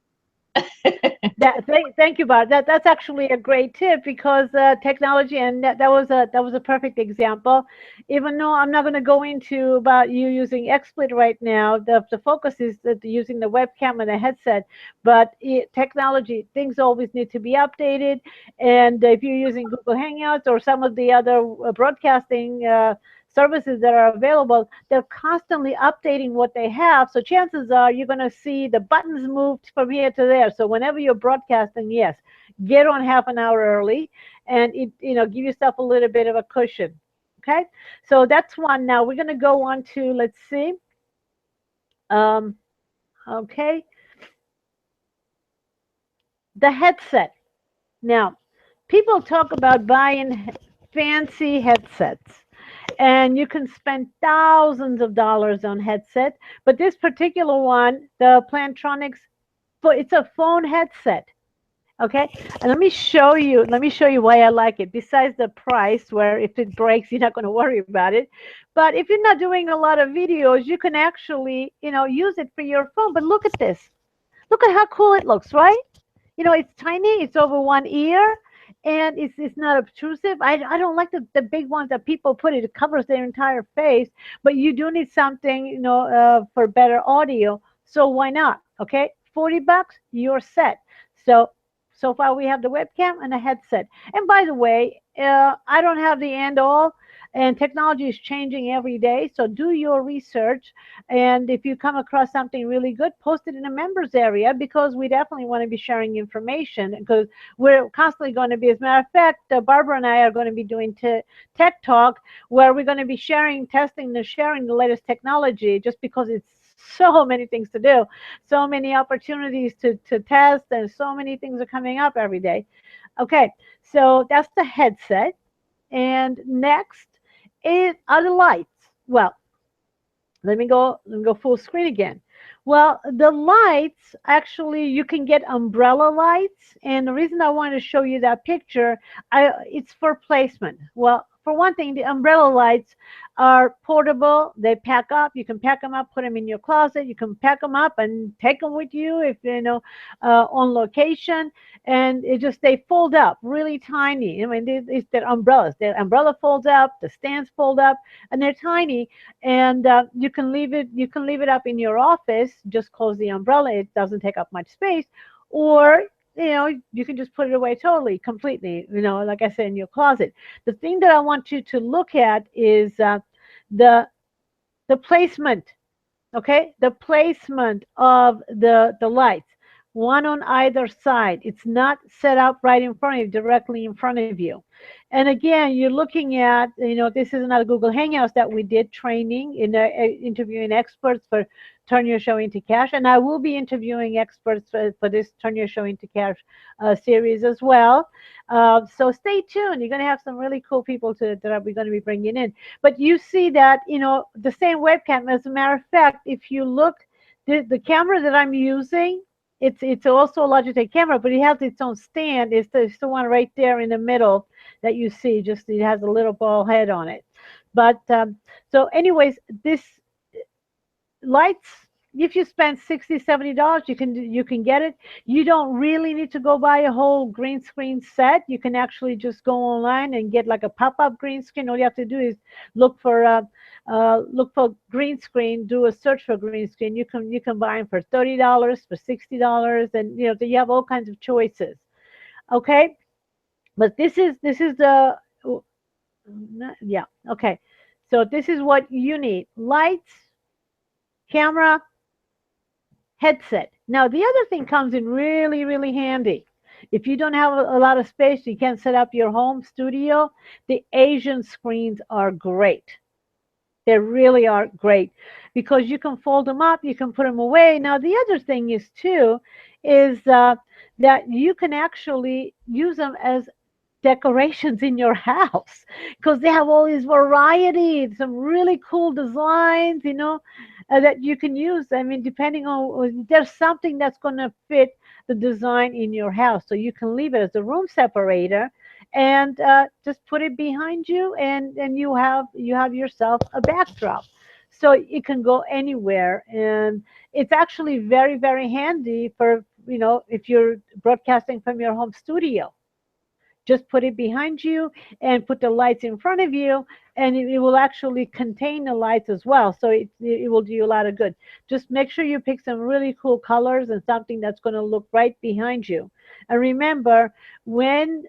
Thank you, Barb. That's actually a great tip because technology, and that was a perfect example. Even though I'm not going to go into about you using XSplit right now, the focus is that using the webcam and the headset. But technology, things always need to be updated. And if you're using Google Hangouts or some of the other broadcasting services that are available, they're constantly updating what they have. So chances are you're going to see the buttons moved from here to there. So whenever you're broadcasting, yes, get on half an hour early and give yourself a little bit of a cushion. Okay, so that's one. Now we're going to go on to, let's see. Okay, the headset. Now, people talk about buying fancy headsets, and you can spend thousands of dollars on headset. But this particular one, the Plantronics, it's a phone headset. Okay, and let me show you why I like it. Besides the price, where if it breaks, you're not going to worry about it. But if you're not doing a lot of videos, you can actually, use it for your phone. But look at this. Look at how cool it looks, right? It's tiny. It's over one ear, and it's not obtrusive. I don't like the big ones that people put. It covers their entire face, but you do need something, for better audio. So why not? Okay, $40, you're set. So far we have the webcam and a headset. And by the way, I don't have the end all. and technology is changing every day. So do your research, and if you come across something really good, post it in the members area, because we definitely want to be sharing information, because we're constantly going to be, as a matter of fact, Barbara and I are going to be doing tech talk, where we're going to be sharing, testing, and sharing the latest technology, just because it's so many things to do, so many opportunities to test, and so many things are coming up every day. Okay, so that's the headset. And next are the lights. Well, let me go full screen again. Well, the lights, actually, you can get umbrella lights, and the reason I wanted to show you that picture, it's for placement. Well, for one thing, the umbrella lights are portable. They pack up. You can pack them up, put them in your closet. You can pack them up and take them with you if you know on location. And it just, they fold up really tiny. I mean, they're umbrellas. The umbrella folds up. The stands fold up, and they're tiny. And you can leave it up in your office. Just close the umbrella. It doesn't take up much space. Or you can just put it away totally, completely, like I said, in your closet. The thing that I want you to look at is the the placement. Okay, the placement of the lights, one on either side. It's not set up right in front of you, directly in front of you. And again, you're looking at, this is another Google Hangouts that we did, training in interviewing experts for Turn Your Show into Cash. And I will be interviewing experts for this Turn Your Show into Cash series as well. So stay tuned. You're going to have some really cool people that we're going to be bringing in. But you see that, the same webcam. As a matter of fact, if you look, the camera that I'm using, it's also a Logitech camera, but it has its own stand. It's the one right there in the middle that you see. Just, it has a little ball head on it. But so anyways, this lights, if you spend $60-$70, you can get it. You don't really need to go buy a whole green screen set. You can actually just go online and get like a pop-up green screen. All you have to do is look for green screen, do a search for green screen. You can buy them for $30, for $60, and you have all kinds of choices. Okay, but this is the yeah, okay. So this is what you need: lights, camera, headset. Now, the other thing comes in really, really handy. If you don't have a lot of space, you can't set up your home studio, the Asian screens are great. They really are great, because you can fold them up, you can put them away. Now, the other thing is too, is that you can actually use them as decorations in your house, because they have all these variety, some really cool designs, that you can use. I mean, depending on, there's something that's going to fit the design in your house, so you can leave it as a room separator, and just put it behind you, and you have yourself a backdrop. So it can go anywhere, and it's actually very, very handy for, if you're broadcasting from your home studio. Just put it behind you and put the lights in front of you, and it will actually contain the lights as well. So it will do you a lot of good. Just make sure you pick some really cool colors and something that's going to look right behind you. And remember, when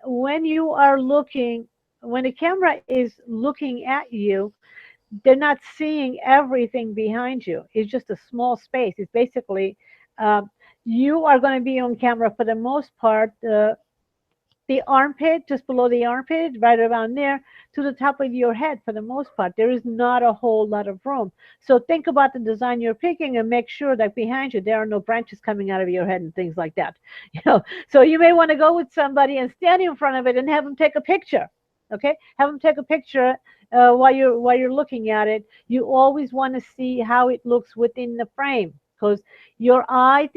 you are looking, when the camera is looking at you, they're not seeing everything behind you. It's just a small space. It's basically, uh, you are going to be on camera for the most part. The armpit, just below the armpit, right around there, to the top of your head for the most part. There is not a whole lot of room. So think about the design you're picking, and make sure that behind you there are no branches coming out of your head and things like that. So you may want to go with somebody and stand in front of it and have them take a picture. Okay, have them take a picture while you're looking at it. You always want to see how it looks within the frame, because your eye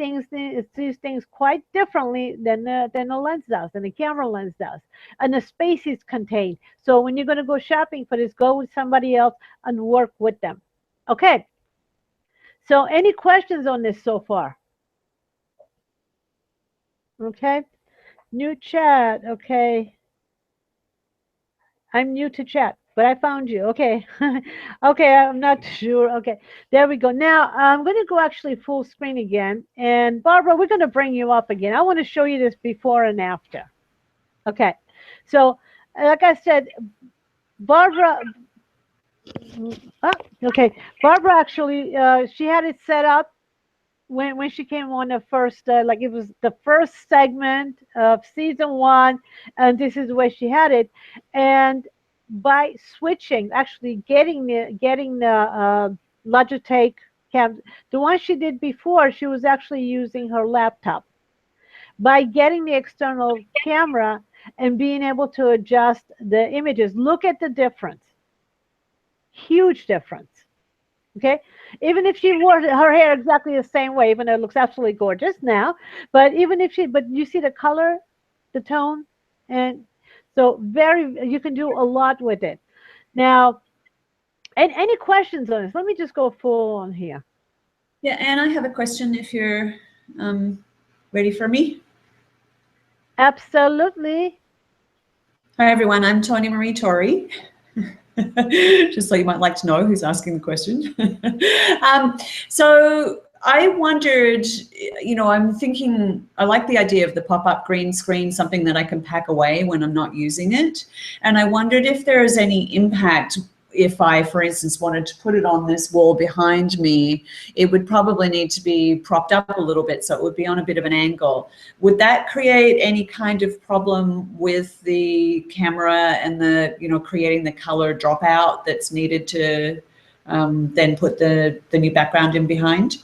sees things quite differently than the lens does, than the camera lens does, and the space is contained. So when you're going to go shopping for this, go with somebody else and work with them. Okay. So any questions on this so far? Okay. New chat. Okay. I'm new to chat, but I found you. Okay. Okay, I'm not sure. Okay, there we go. Now I'm going to go actually full screen again. And Barbara, we're going to bring you up again. I want to show you this before and after. Okay. So, like I said, Barbara, Oh, okay. Barbara actually, she had it set up when she came on the first, like it was the first segment of season one, and this is where she had it. And by switching, actually getting the Logitech cam, the one she did before, she was actually using her laptop. By getting the external camera and being able to adjust the images, look at the difference. Huge difference. Okay, even if she wore her hair exactly the same way, even though it looks absolutely gorgeous now, but even if she, but you see the color, the tone, and so very, you can do a lot with it. Now, and any questions on this? Let me just go full on here.
Yeah, and I have a question if you're ready for me.
Absolutely.
Hi, everyone. I'm Tony Marie Torrey. Just so you might like to know who's asking the question. So I wondered, I'm thinking, I like the idea of the pop-up green screen, something that I can pack away when I'm not using it. And I wondered if there is any impact if I, for instance, wanted to put it on this wall behind me. It would probably need to be propped up a little bit, so it would be on a bit of an angle. Would that create any kind of problem with the camera and the, creating the color dropout that's needed to then put the new background in behind?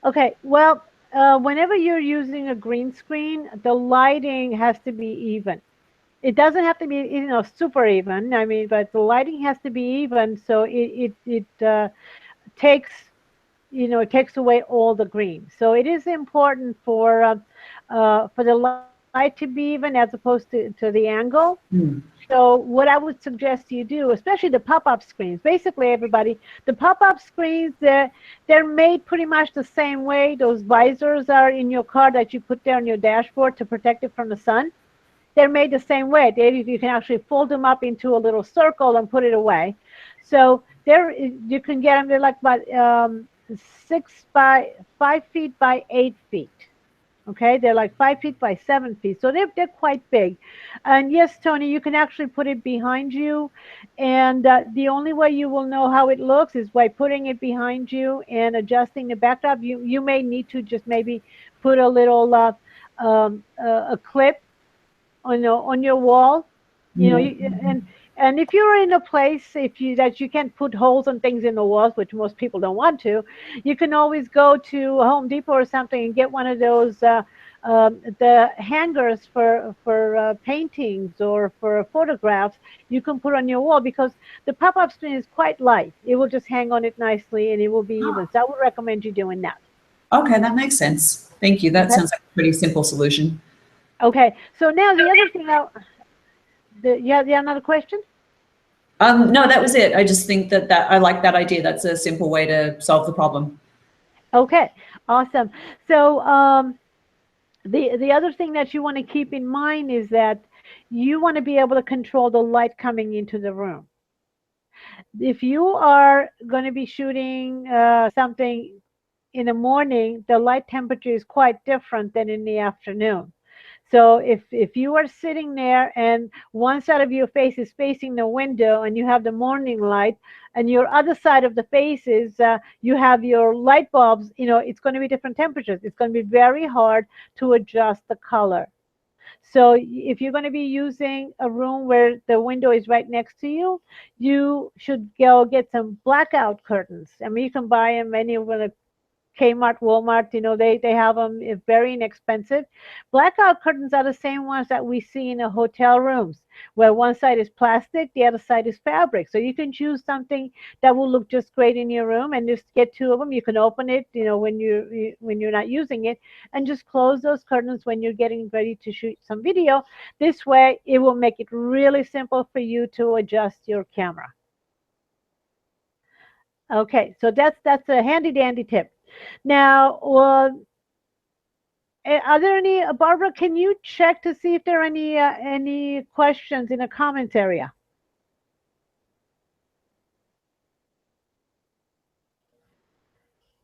Okay, well, whenever you're using a green screen, the lighting has to be even. It doesn't have to be, super even. I mean, but the lighting has to be even, so it takes, it takes away all the green. So it is important for the light to be even as opposed to the angle.
Hmm.
So what I would suggest you do, especially the pop-up screens, basically everybody, the pop-up screens, they're made pretty much the same way. Those visors are in your car that you put there on your dashboard to protect it from the sun. They're made the same way. You can actually fold them up into a little circle and put it away. So there, you can get them. They're like about 5 feet by 8 feet. Okay, they're like 5 feet by 7 feet, so they're quite big. And yes, Tony, you can actually put it behind you, and the only way you will know how it looks is by putting it behind you and adjusting the backdrop. You may need to just maybe put a little a clip on your wall,
Yeah.
and if you're in a place if you that you can't put holes and things in the walls, which most people don't want to, you can always go to Home Depot or something and get one of those the hangers for paintings or for photographs you can put on your wall, because the pop-up screen is quite light. It will just hang on it nicely and it will be even. So I would recommend you doing that.
Okay, that makes sense. Thank you. That
Okay.
sounds like a pretty simple solution.
Okay. So now the other thing you have another question?
No, that was it. I just think that I like that idea. That's a simple way to solve the problem.
Okay, awesome. So the other thing that you want to keep in mind is that you want to be able to control the light coming into the room. If you are going to be shooting something in the morning, the light temperature is quite different than in the afternoon. So if you are sitting there and one side of your face is facing the window and you have the morning light, and your other side of the face is you have your light bulbs, it's going to be different temperatures. It's going to be very hard to adjust the color. So if you're going to be using a room where the window is right next to you, you should go get some blackout curtains. I mean, you can buy them anywhere, Kmart, Walmart, they have them very inexpensive. Blackout curtains are the same ones that we see in the hotel rooms, where one side is plastic, the other side is fabric. So you can choose something that will look just great in your room, and just get two of them. You can open it, when you're not using it, and just close those curtains when you're getting ready to shoot some video. This way, it will make it really simple for you to adjust your camera. Okay, so that's a handy dandy tip. Now, are there any, Barbara? Can you check to see if there are any questions in the comments area?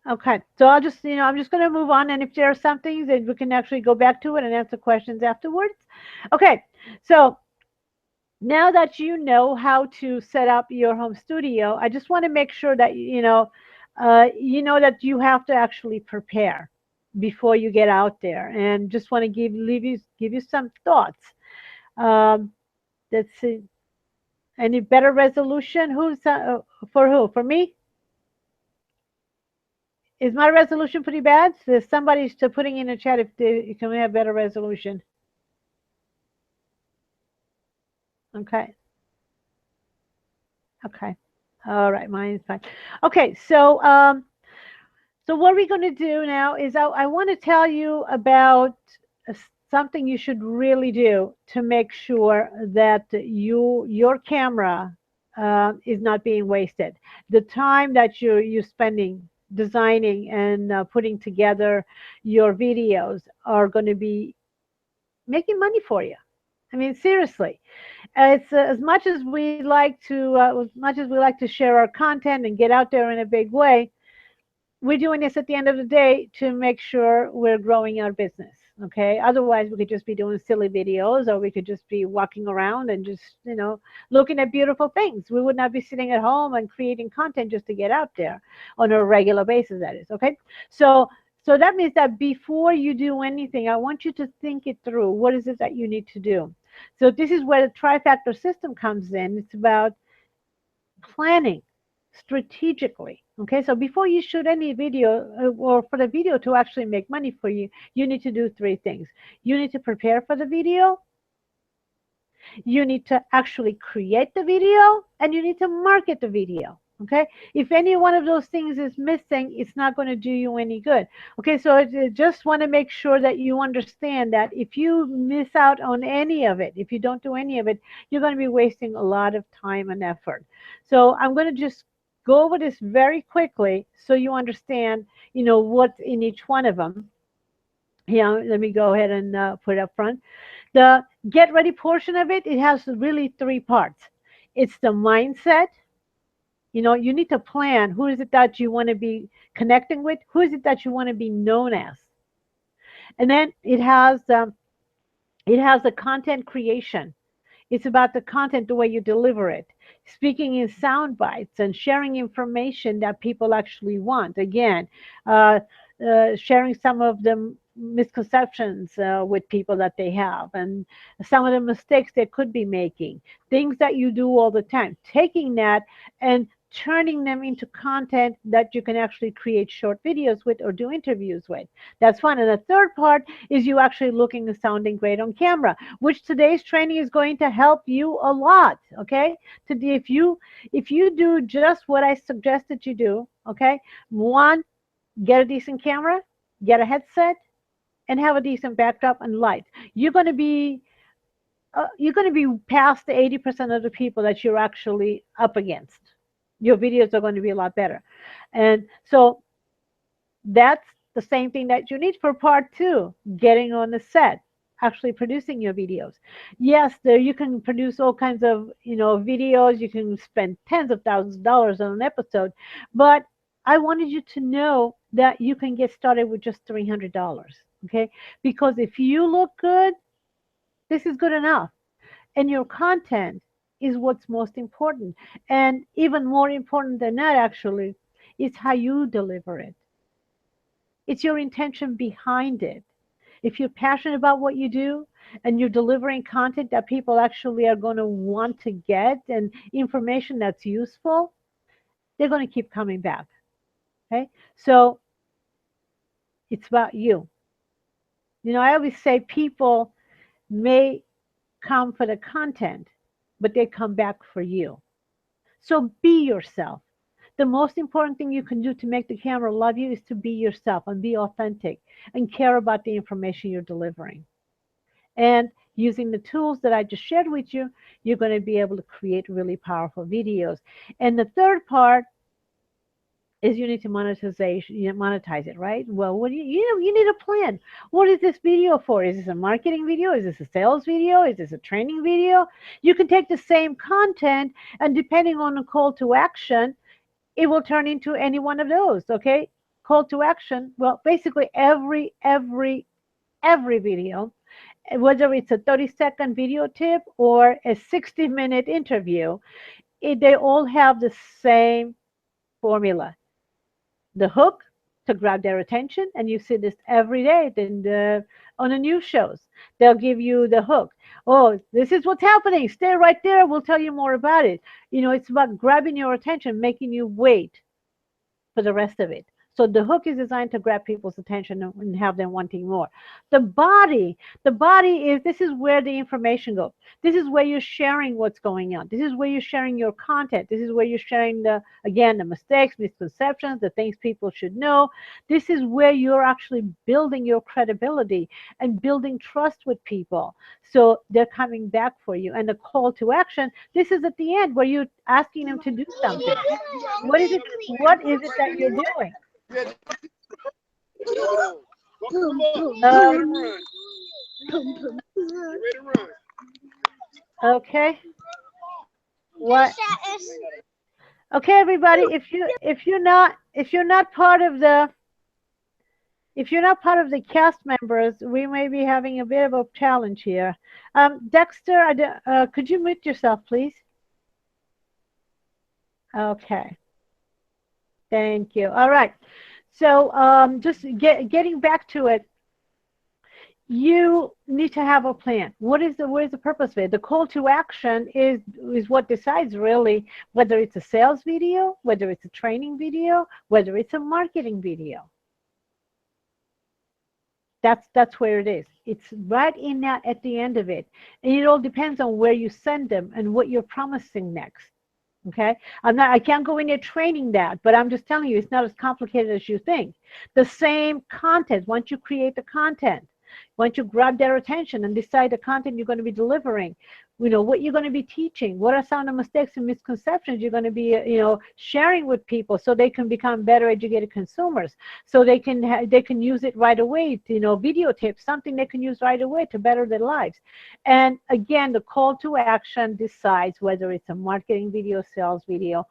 Okay, so I'm just going to move on, and if there are some things, then we can actually go back to it and answer questions afterwards. Okay, so Now that you know how to set up your home studio, I just want to make sure that you know that you have to actually prepare before you get out there, and just want to give you some thoughts. Um, let's see. Any better resolution? Who's for who? For me? Is my resolution pretty bad? So somebody's to putting in a chat if they can we have better resolution. Okay. Okay. All right. Mine's fine. Okay. So what we're going to do now is I want to tell you about something you should really do to make sure that your camera is not being wasted. The time that you're spending designing and putting together your videos are going to be making money for you. I mean, seriously, it's as much as we like to share our content and get out there in a big way, we're doing this at the end of the day to make sure we're growing our business. Okay. Otherwise, we could just be doing silly videos, or we could just be walking around and just, looking at beautiful things. We would not be sitting at home and creating content just to get out there on a regular basis, that is. Okay. So that means that before you do anything, I want you to think it through. What is it that you need to do? So this is where the trifactor system comes in. It's about planning strategically. Okay, so before you shoot any video, or for the video to actually make money for you, you need to do three things. You need to prepare for the video, you need to actually create the video, and you need to market the video. Okay, if any one of those things is missing, it's not going to do you any good. Okay, so I just want to make sure that you understand that if you miss out on any of it, if you don't do any of it, you're going to be wasting a lot of time and effort. So I'm going to just go over this very quickly so you understand, what's in each one of them. Yeah, let me go ahead and put it up front. The get ready portion of it, it has really three parts. It's the mindset. You need to plan who is it that you want to be connecting with, who is it that you want to be known as. And then it has the content creation. It's about the content, the way you deliver it, speaking in sound bites and sharing information that people actually want. Again, uh, sharing some of the misconceptions with people that they have, and some of the mistakes they could be making, things that you do all the time, taking that and turning them into content that you can actually create short videos with or do interviews with. That's one. And the third part is you actually looking and sounding great on camera, which today's training is going to help you a lot. Okay, today, if you do just what I suggested you do, okay, one, get a decent camera, get a headset, and have a decent backdrop and light. You're going to be past the 80% of the people that you're actually up against. Your videos are going to be a lot better. And so that's the same thing that you need for part two, getting on the set, actually producing your videos. Yes, there you can produce all kinds of, videos. You can spend tens of thousands of dollars on an episode, but I wanted you to know that you can get started with just $300. Okay, because if you look good, this is good enough, and your content is what's most important. And even more important than that, actually, is how you deliver it. It's your intention behind it. If you're passionate about what you do and you're delivering content that people actually are going to want to get, and information that's useful, they're going to keep coming back. Okay, so it's about you. I always say people may come for the content, but they come back for you. So be yourself. The most important thing you can do to make the camera love you is to be yourself and be authentic and care about the information you're delivering. And using the tools that I just shared with you, you're going to be able to create really powerful videos. And the third part is you need to monetize it, right? Well, what do you need a plan. What is this video for? Is this a marketing video? Is this a sales video? Is this a training video? You can take the same content, and depending on the call to action, it will turn into any one of those. Okay, call to action. Well, basically every video whether it's a 30-second video tip or a 60-minute interview, they all have the same formula. The hook to grab their attention, and you see this every day on the news shows. They'll give you the hook. Oh, this is what's happening. Stay right there. We'll tell you more about it. It's about grabbing your attention, making you wait for the rest of it. So the hook is designed to grab people's attention and have them wanting more. This is where the information goes. This is where you're sharing what's going on. This is where you're sharing your content. This is where you're sharing the mistakes, misconceptions, the things people should know. This is where you're actually building your credibility and building trust with people. So they're coming back for you. And the call to action, this is at the end where you're asking them to do something. What is it that you're doing? Okay. What? Okay, everybody. If you're not part of the cast members, we may be having a bit of a challenge here. Dexter, could you mute yourself, please? Okay. Thank you. All right. So just getting back to it, you need to have a plan. What is the purpose of it? The call to action is what decides really whether it's a sales video, whether it's a training video, whether it's a marketing video. That's where it is. It's right in that at the end of it. And it all depends on where you send them and what you're promising next. Okay, I can't go in there training that, but I'm just telling you, it's not as complicated as you think. The same content, once you create the content, once you grab their attention and decide the content you're going to be delivering, what you're going to be teaching, what are some of the mistakes and misconceptions you're going to be, sharing with people so they can become better educated consumers, so they can use it right away, video tips, something they can use right away to better their lives. And again, the call to action decides whether it's a marketing video, sales video,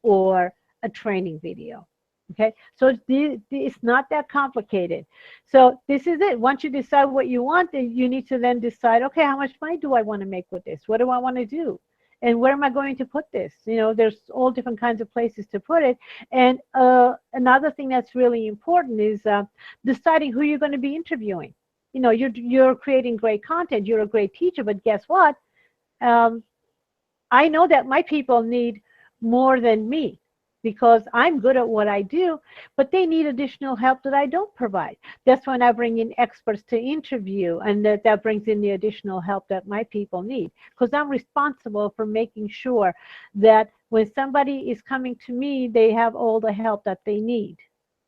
or a training video. Okay, so it's not that complicated. So this is it. Once you decide what you want, you need to then decide, okay, how much money do I want to make with this? What do I want to do? And where am I going to put this? There's all different kinds of places to put it. And another thing that's really important is deciding who you're going to be interviewing. You're creating great content. You're a great teacher, but guess what? I know that my people need more than me, because I'm good at what I do, but they need additional help that I don't provide. That's when I bring in experts to interview, and that brings in the additional help that my people need, because I'm responsible for making sure that when somebody is coming to me, they have all the help that they need.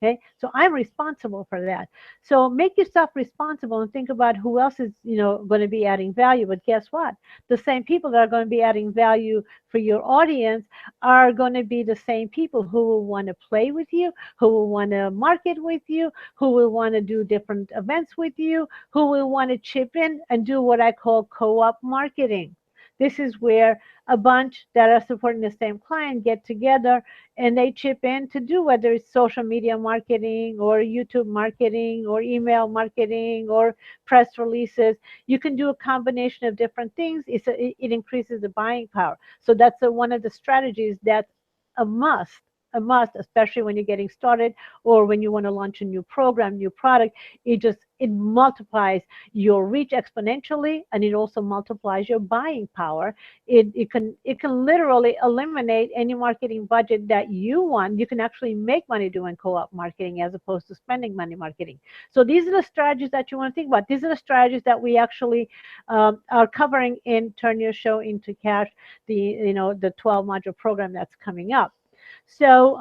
Okay, so I'm responsible for that. So make yourself responsible and think about who else is, going to be adding value. But guess what? The same people that are going to be adding value for your audience are going to be the same people who will want to play with you, who will want to market with you, who will want to do different events with you, who will want to chip in and do what I call co-op marketing. This is where a bunch that are supporting the same client get together and they chip in to do, whether it's social media marketing or YouTube marketing or email marketing or press releases. You can do a combination of different things. It increases the buying power. So that's one of the strategies that's a must, especially when you're getting started or when you want to launch a new program, new product. It multiplies your reach exponentially, and it also multiplies your buying power. It can literally eliminate any marketing budget that you want. You can actually make money doing co-op marketing as opposed to spending money marketing. So these are the strategies that you want to think about. These are the strategies that we actually are covering in Turn Your Show into Cash, the 12-module program that's coming up. So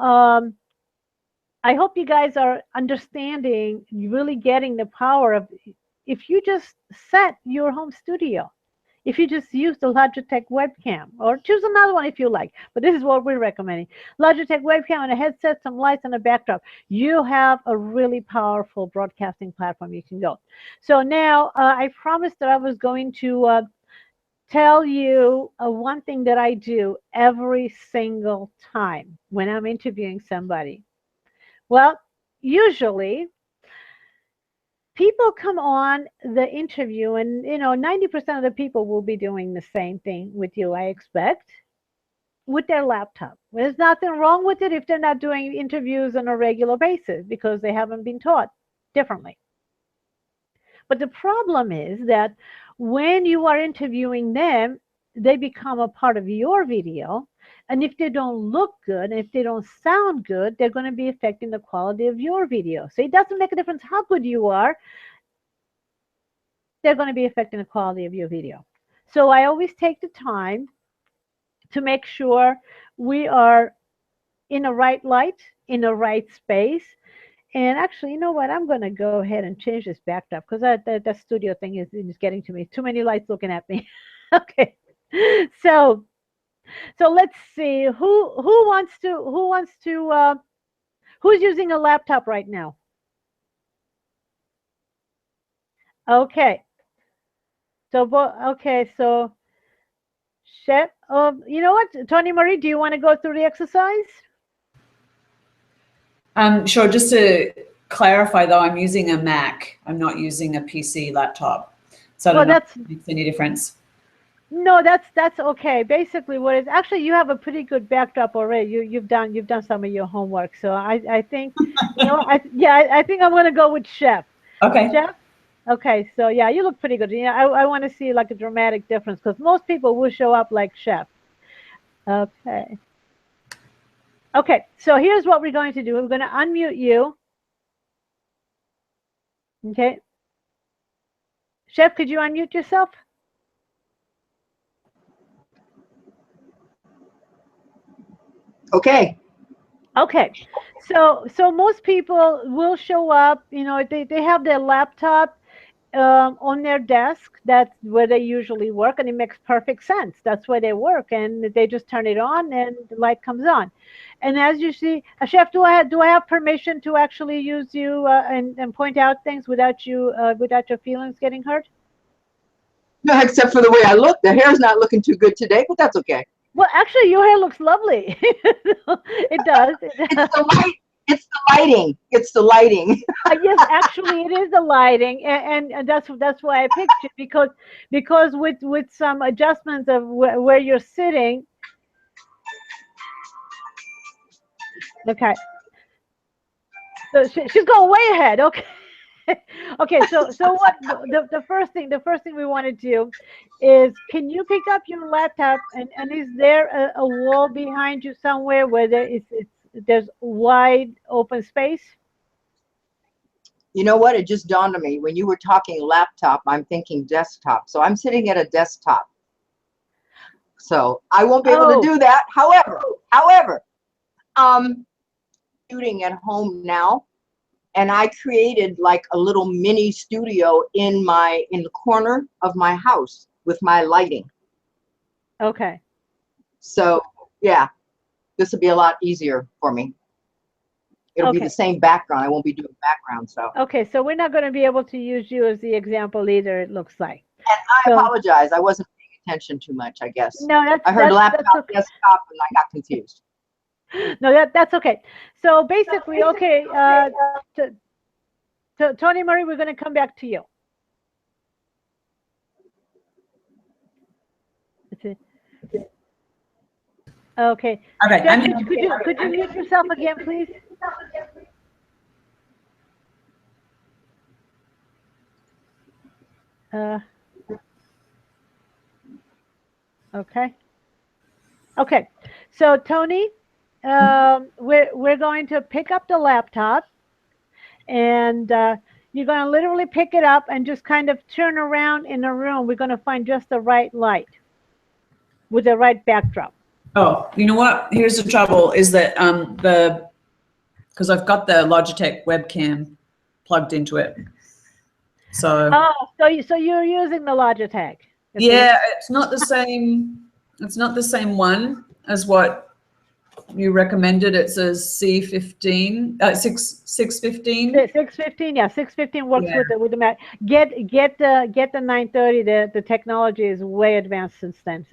I hope you guys are understanding, really getting the power of, if you just set your home studio, if you just use the Logitech webcam, or choose another one if you like, but this is what we're recommending. Logitech webcam and a headset, some lights and a backdrop. You have a really powerful broadcasting platform you can go. So now I promised that I was going to tell you one thing that I do every single time when I'm interviewing somebody. Well, usually people come on the interview, and 90% of the people will be doing the same thing with you, I expect, with their laptop. There's nothing wrong with it if they're not doing interviews on a regular basis because they haven't been taught differently. But the problem is that when you are interviewing them, they become a part of your video. And if they don't look good, and if they don't sound good, they're going to be affecting the quality of your video. So it doesn't make a difference how good you are. They're going to be affecting the quality of your video. So I always take the time to make sure we are in the right light, in the right space. And actually, you know what? I'm going to go ahead and change this backdrop because that studio thing is getting to me. Too many lights looking at me. Okay. So let's see who's using a laptop right now? Okay. So Chef, you know what, Tony Marie, do you want to go through the exercise?
Sure. Just to clarify, though, I'm using a Mac. I'm not using a PC laptop, so I don't know if that makes any difference.
No, that's okay. Basically, what is actually, you have a pretty good backdrop already. You've done some of your homework, so I think I think I'm going to go with Chef.
Okay.
Chef. Okay, so yeah, you look pretty good. I want to see like a dramatic difference because most people will show up like Chef. Okay. Okay, so here's what we're going to do. We're going to unmute you. Okay. Chef, could you unmute yourself?
Okay.
Okay. So most people will show up, they have their laptop on their desk. That's where they usually work, and it makes perfect sense. That's where they work, and they just turn it on and the light comes on. And as you see, Chef, do I have permission to actually use you and point out things without your feelings getting hurt?
No, except for the way I look. The hair's not looking too good today, but that's okay.
Well, actually, your hair looks lovely. It does.
It's the light. It's the lighting. It's the lighting.
Yes, actually, it is the lighting, and that's why I picked you because with some adjustments of where you're sitting. Okay. So she's going way ahead. Okay. Okay. So what the first thing we want to do is, can you pick up your laptop and is there a wall behind you somewhere where there's wide open space?
You know what? It just dawned on me when you were talking laptop. I'm thinking desktop. So I'm sitting at a desktop. So I won't be able to do that. However, shooting at home now, and I created like a little mini studio in the corner of my house with my lighting.
Okay.
So yeah, this will be a lot easier for me. It'll be the same background. I won't be doing background. So
okay, so we're not going to be able to use you as the example either, it looks like.
And I apologize. I wasn't paying attention too much, I guess.
No,
I heard laptop,
okay.
desktop, and I got confused.
No, that's okay. So basically, okay, Tony Murray, we're going to come back to you. Okay.
Okay.
Jeff, could you mute yourself again, please? Okay. Okay. So Tony, we're going to pick up the laptop, and you're going to literally pick it up and just kind of turn around in the room. We're going to find just the right light with the right backdrop.
Oh, you know what? Here's the trouble: is that because I've got the Logitech webcam plugged into it. So.
Oh, so you're using the Logitech?
Yeah, it's not the same. It's not the same one as what you recommended. It's a C15, 615.
615, yeah, 615 works with the Mac. Get the 930. The technology is way advanced since then.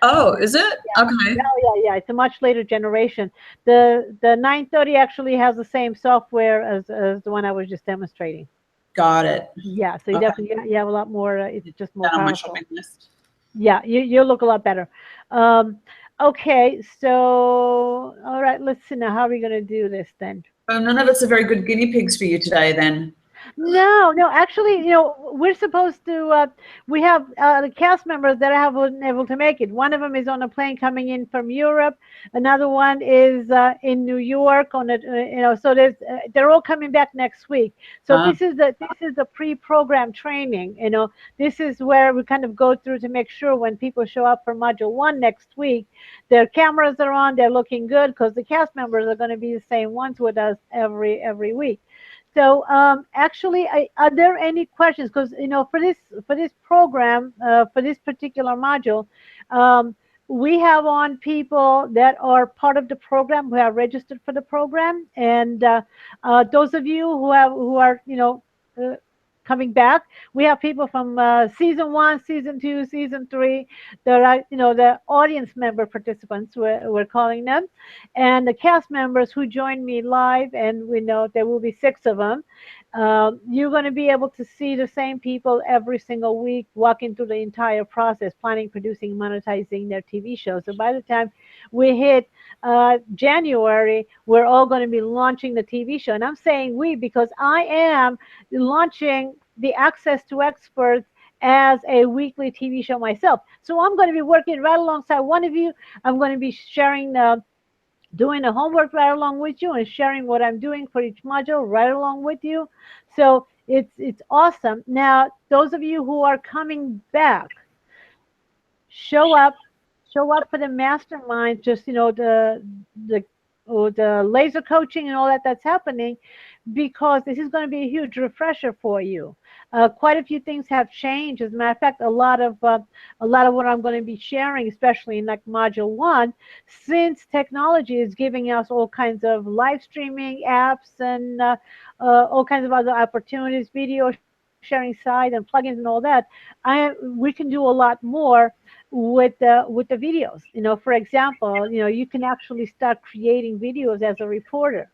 Oh, is it?
Yeah.
Okay.
Yeah. It's a much later generation. The 930 actually has the same software as the one I was just demonstrating.
Got it.
Yeah, so you
Okay.
definitely you have a lot more. It's just more
Down on my
powerful.
shopping list.
Yeah, you'll look a lot better. Um, okay, so all right, let's see now. How are we going to do this then?
Well, none of us are very good guinea pigs for you today, then.
No, no, actually, we're supposed to, we have the cast members that haven't been able to make it. One of them is on a plane coming in from Europe. Another one is in New York on a, so they're all coming back next week. So
Ah.
this is the pre-program training, this is where we kind of go through to make sure when people show up for module 1 next week, their cameras are on, they're looking good, because the cast members are going to be the same ones with us every week. So actually, are there any questions? Because for this program, for this particular module, we have on people that are part of the program who are registered for the program, and those of you who are coming back, we have people from season 1, season 2, season 3. There are the audience member participants, we're calling them, and the cast members who join me live, and we know there will be 6 of them. You're going to be able to see the same people every single week walking through the entire process, planning, producing, monetizing their TV show. So by the time we hit January, we're all going to be launching the TV show. And I'm saying we because I am launching the Access to Experts as a weekly TV show myself. So I'm going to be working right alongside one of you. I'm going to be sharing doing the homework right along with you and sharing what I'm doing for each module right along with you. So it's awesome. Now, those of you who are coming back, show up for the mastermind, just the laser coaching and all that's happening, because this is going to be a huge refresher for you. Quite a few things have changed. As a matter of fact, a lot of what I'm going to be sharing, especially in like module 1, since technology is giving us all kinds of live streaming apps and all kinds of other opportunities, video sharing site and plugins and all that, we can do a lot more with the videos. For example, you can actually start creating videos as a reporter.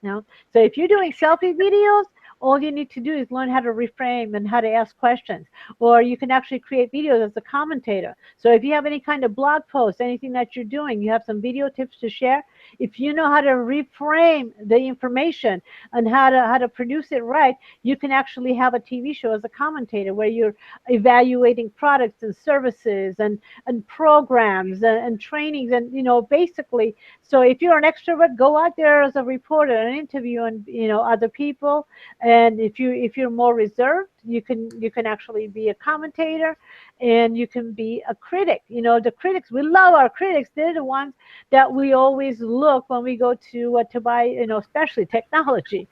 So if you're doing selfie videos, all you need to do is learn how to reframe and how to ask questions. Or you can actually create videos as a commentator. So if you have any kind of blog post, anything that you're doing, you have some video tips to share. If you know how to reframe the information and how to produce it right, you can actually have a TV show as a commentator where you're evaluating products and services and programs and trainings and basically. So if you're an extrovert, go out there as a reporter and interview and other people. And if you're more reserved, you can actually be a commentator, and you can be a critic. The critics, we love our critics. They're the ones that we always look when we go to buy, especially technology.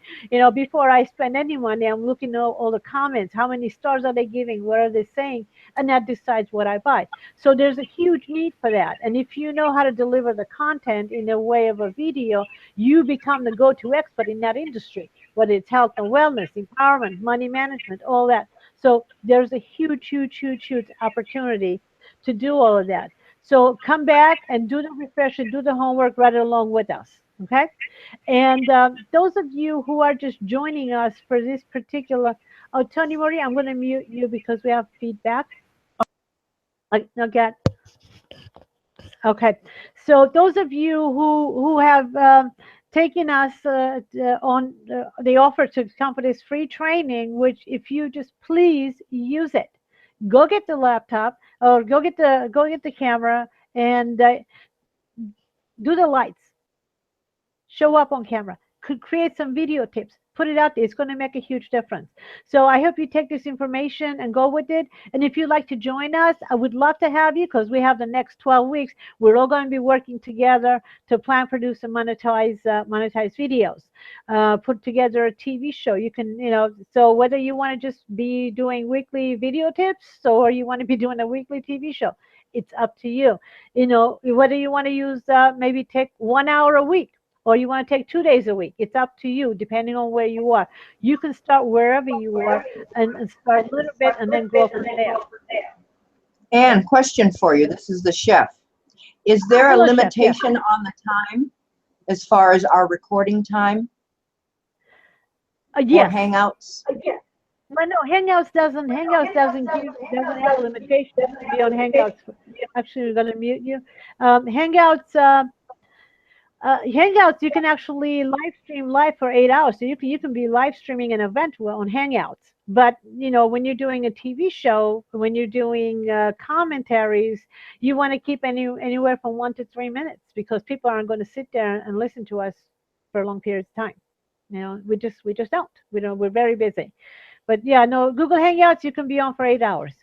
Before I spend any money, I'm looking at all the comments. How many stars are they giving? What are they saying? And that decides what I buy. So there's a huge need for that. And if you know how to deliver the content in a way of a video, you become the go-to expert in that industry, whether it's health and wellness, empowerment, money management, all that. So there's a huge, huge, huge, huge opportunity to do all of that. So come back and do the refresher, do the homework right along with us, okay? And those of you who are just joining us for this particular, oh, Tony Marie, I'm going to mute you because we have feedback. Okay. So those of you who have taken us on the offer to come for this free training, which if you just please use it, go get the laptop or go get the camera and do the lights. Show up on camera. Could create some video tips. Put it out there. It's going to make a huge difference. So I hope you take this information and go with it. And if you'd like to join us, I would love to have you, because we have the next 12 weeks. We're all going to be working together to plan, produce, and monetize videos. Put together a TV show. You can, so whether you want to just be doing weekly video tips or you want to be doing a weekly TV show, it's up to you. Whether you want to use maybe take 1 hour a week, or you want to take 2 days a week. It's up to you, depending on where you are. You can start wherever you are and start a little bit and then grow from there.
And question for you. This is the chef. Is there a
Hello, chef,
limitation
yeah.
on the time as far as our recording time
Yes.
or Hangouts?
Well, no, Hangouts doesn't have limitations to be on Hangouts. Actually, we're gonna mute you. Hangouts, you can actually live stream live for 8 hours. So you can be live streaming an event on Hangouts. But when you're doing a TV show, when you're doing commentaries, you want to keep anywhere from 1 to 3 minutes because people aren't going to sit there and listen to us for long periods of time. We just don't. We don't. We're very busy. But yeah, no, Google Hangouts, you can be on for 8 hours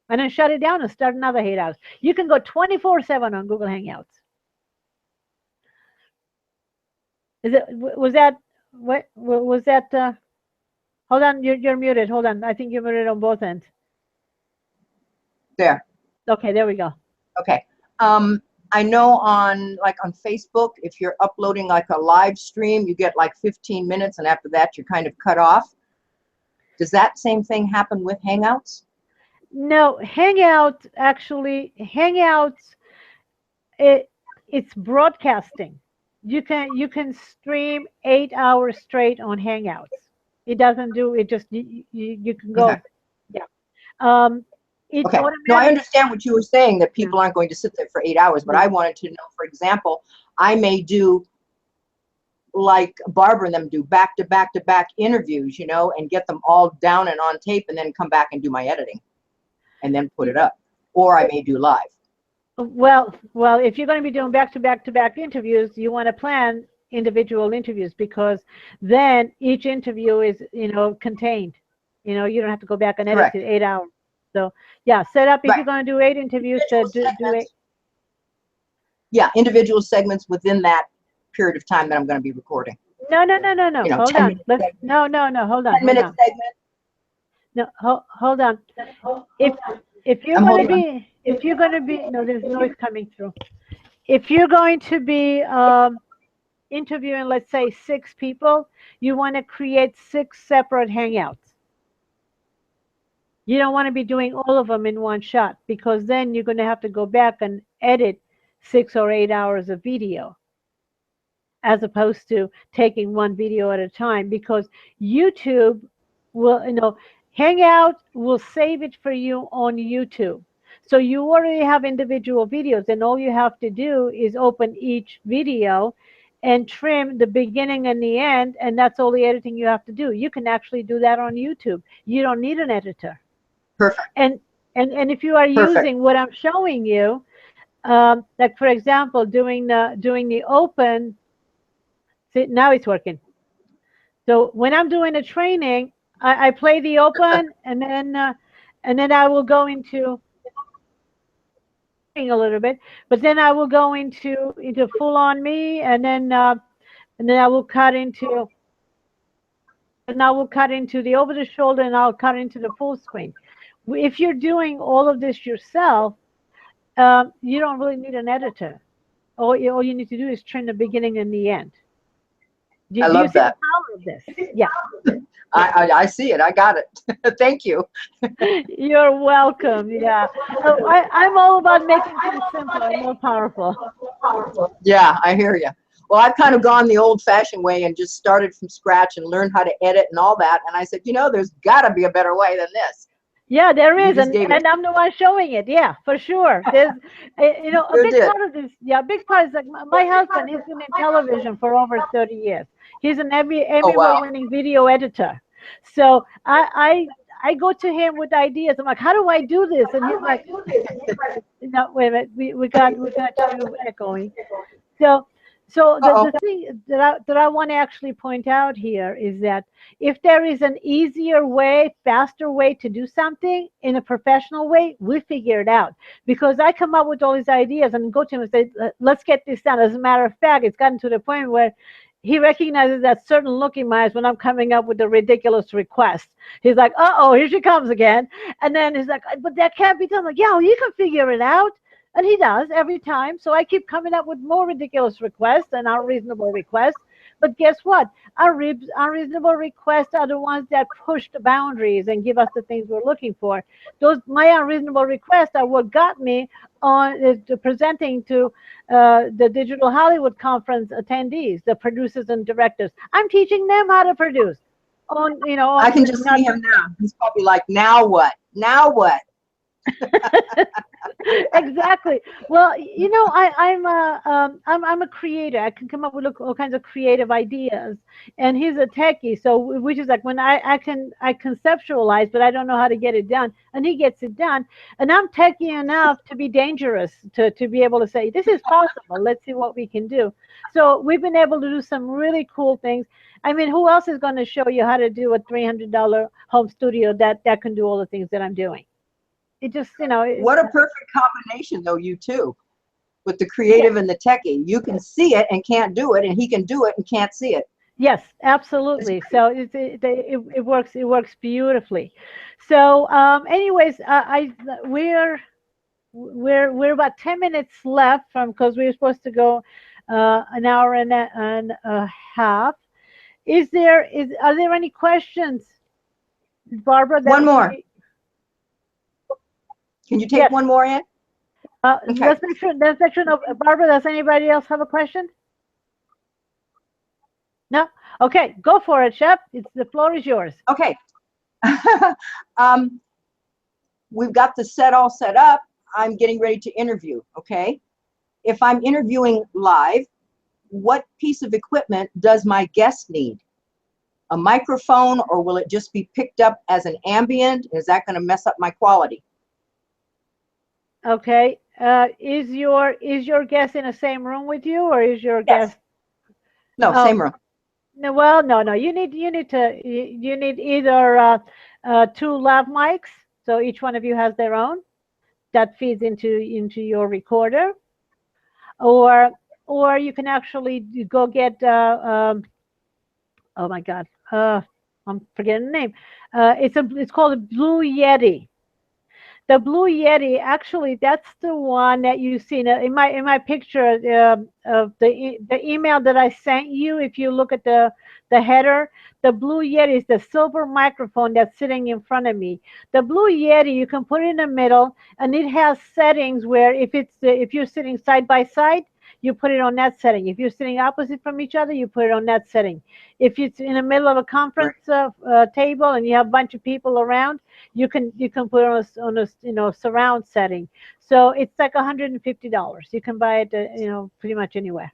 and then shut it down and start another 8 hours. You can go 24/7 on Google Hangouts. Was that, what was that? Hold on, you're muted. Hold on. I think you're muted on both ends.
There.
Okay, there we go.
Okay. I know on Facebook, if you're uploading like a live stream, you get like 15 minutes, and after that, you're kind of cut off. Does that same thing happen with Hangouts?
No, Hangouts, it's broadcasting. You can stream 8 hours straight on Hangouts. It doesn't do it. Just you can go.
Okay.
Yeah. It's
Okay.
automatic.
No, I understand what you were saying, that people aren't going to sit there for 8 hours, but I wanted to know, for example, I may do like Barbara and them do back to back to back interviews, and get them all down and on tape, and then come back and do my editing and then put it up. Or I may do live.
Well, if you're going to be doing back to back interviews, you want to plan individual interviews because then each interview is, contained. You don't have to go back and edit
Correct.
it 8 hours. So yeah, set up if
Right.
you're going to do 8 interviews to do 8.
Yeah, individual segments within that period of time that I'm going to be recording.
No. Hold on.
10-minute
No. Hold on.
10-minute segment.
No, hold on. If you're going to be, no, there's noise coming through. If you're going to be interviewing, let's say 6 people, you want to create 6 separate Hangouts. You don't want to be doing all of them in one shot because then you're going to have to go back and edit 6 or 8 hours of video as opposed to taking one video at a time, because YouTube will, Hangout will save it for you on YouTube. So you already have individual videos, and all you have to do is open each video and trim the beginning and the end, and that's all the editing you have to do. You can actually do that on YouTube. You don't need an editor.
Perfect.
And if you are using what I'm showing you, like for example, doing the open. See, now it's working. So when I'm doing a training, I play the open, and then I will go into a little bit, but then I will go into full on me, and then I will cut into. And I will cut into the over the shoulder, and I'll cut into the full screen. If you're doing all of this yourself, you don't really need an editor. All you need to do is trim the beginning and the end.
I love that.
The power of this? Yeah.
I see it. I got it. Thank you.
You're welcome. Yeah. So I'm all about making things simple and more powerful.
Yeah, I hear you. Well, I've kind of gone the old-fashioned way and just started from scratch and learned how to edit and all that. And I said, there's got to be a better way than this.
Yeah, there is, and I'm the one showing it. Yeah, for sure. There's, a big part of this. Yeah, a big part is like my husband has been in television for over 30 years. He's an Emmy award-winning video editor. So I go to him with ideas. I'm like, how do I do this? And he's like, no, wait a minute, we got you echoing. So the thing that I want to actually point out here is that if there is an easier way, faster way to do something in a professional way, we figure it out. Because I come up with all these ideas and go to him and say, let's get this done. As a matter of fact, it's gotten to the point where he recognizes that certain look in my eyes when I'm coming up with a ridiculous request. He's like, uh-oh, here she comes again. And then he's like, but that can't be done. I'm like, yeah, well, you can figure it out. And he does every time. So I keep coming up with more ridiculous requests and unreasonable requests. But guess what? Our unreasonable requests are the ones that push the boundaries and give us the things we're looking for. My unreasonable requests are what got me on presenting to the Digital Hollywood Conference attendees, the producers and directors. I'm teaching them how to produce. on,
I can just see him now. He's probably like, now what? Now what?
Exactly. Well, I'm a creator. I can come up with all kinds of creative ideas, and he's a techie. So, which is like when I conceptualize, but I don't know how to get it done, and he gets it done. And I'm techie enough to be dangerous, to be able to say this is possible. Let's see what we can do. So we've been able to do some really cool things. I mean, who else is going to show you how to do a $300 home studio that can do all the things that I'm doing? It just,
What a perfect combination, though, you two, with the creative and the techie. You can see it and can't do it, and he can do it and can't see it.
Yes, absolutely. So it works beautifully. So, anyways, we're about 10 minutes left from, because we were supposed to go an hour and a half. Are there any questions, Barbara?
One more. Can you take
Yes.
one more in? Okay.
Let's make sure. Barbara, does anybody else have a question? No? Okay, go for it, Chef. The floor is yours.
Okay. We've got the set all set up. I'm getting ready to interview, okay? If I'm interviewing live, what piece of equipment does my guest need? A microphone, or will it just be picked up as an ambient? Is that going to mess up my quality?
Okay. Is your guest in the same room with you, or is your
Yes.
guest?
No,
Oh,
same room.
no. Well, no. You need either two lav mics, so each one of you has their own that feeds into your recorder, or you can actually go get oh my God, I'm forgetting the name. It's called a Blue Yeti. The Blue Yeti, actually, that's the one that you see in my picture of the email that I sent you. If you look at the header, the Blue Yeti is the silver microphone that's sitting in front of me. The Blue Yeti, you can put it in the middle, and it has settings where if you're sitting side by side, you put it on that setting. If you're sitting opposite from each other, you put it on that setting. If it's in the middle of a conference table and you have a bunch of people around, you can put it on a surround setting. So it's like $150. You can buy it pretty much anywhere.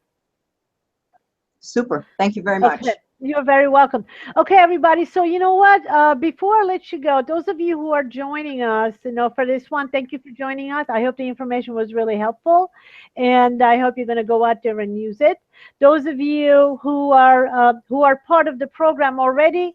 Super. Thank you very much.
Okay. You're very welcome. Okay, everybody. So you know what? Before I let you go, those of you who are joining us, for this one, thank you for joining us. I hope the information was really helpful, and I hope you're going to go out there and use it. Those of you who are part of the program already,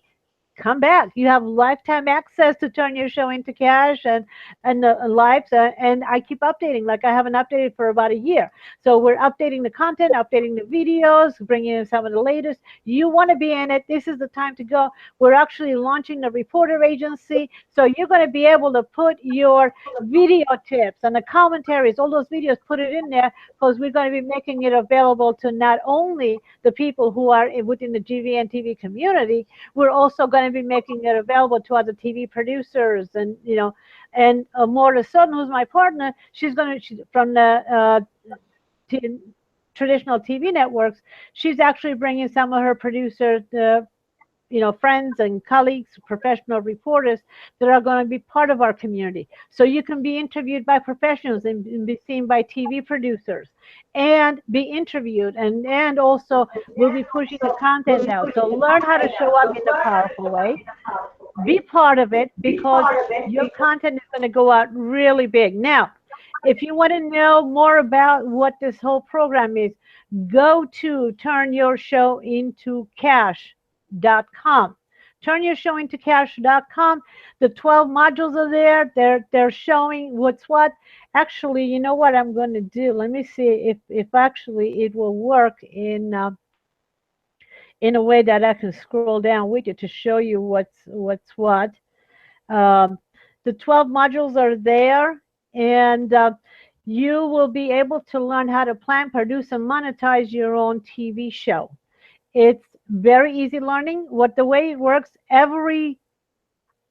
come back. You have lifetime access to turn your show into cash and lives. And I keep updating. Like I haven't updated for about a year. So we're updating the content, updating the videos, bringing in some of the latest. You want to be in it. This is the time to go. We're actually launching the reporter agency. So you're going to be able to put your video tips and the commentaries, all those videos, put it in there, because we're going to be making it available to not only the people who are within the GVN TV community, we're also going to be making it available to other TV producers, and Maura Sutton, who's my partner, she's from the traditional TV networks. She's actually bringing some of her producers, friends and colleagues, professional reporters that are going to be part of our community. So you can be interviewed by professionals and be seen by TV producers and be interviewed, and also we'll be pushing the content out. So learn how to show up in a powerful way. Be part of it, because your content is going to go out really big. Now, if you want to know more about what this whole program is, go to turnyourshowintocash.com. Turnyourshowintocash.com. The 12 modules are there. They're showing what's what. Actually, you know what I'm going to do? Let me see if actually it will work in a way that I can scroll down with you to show you what's what. The 12 modules are there, and you will be able to learn how to plan, produce, and monetize your own TV show. It's very easy learning. The way it works, every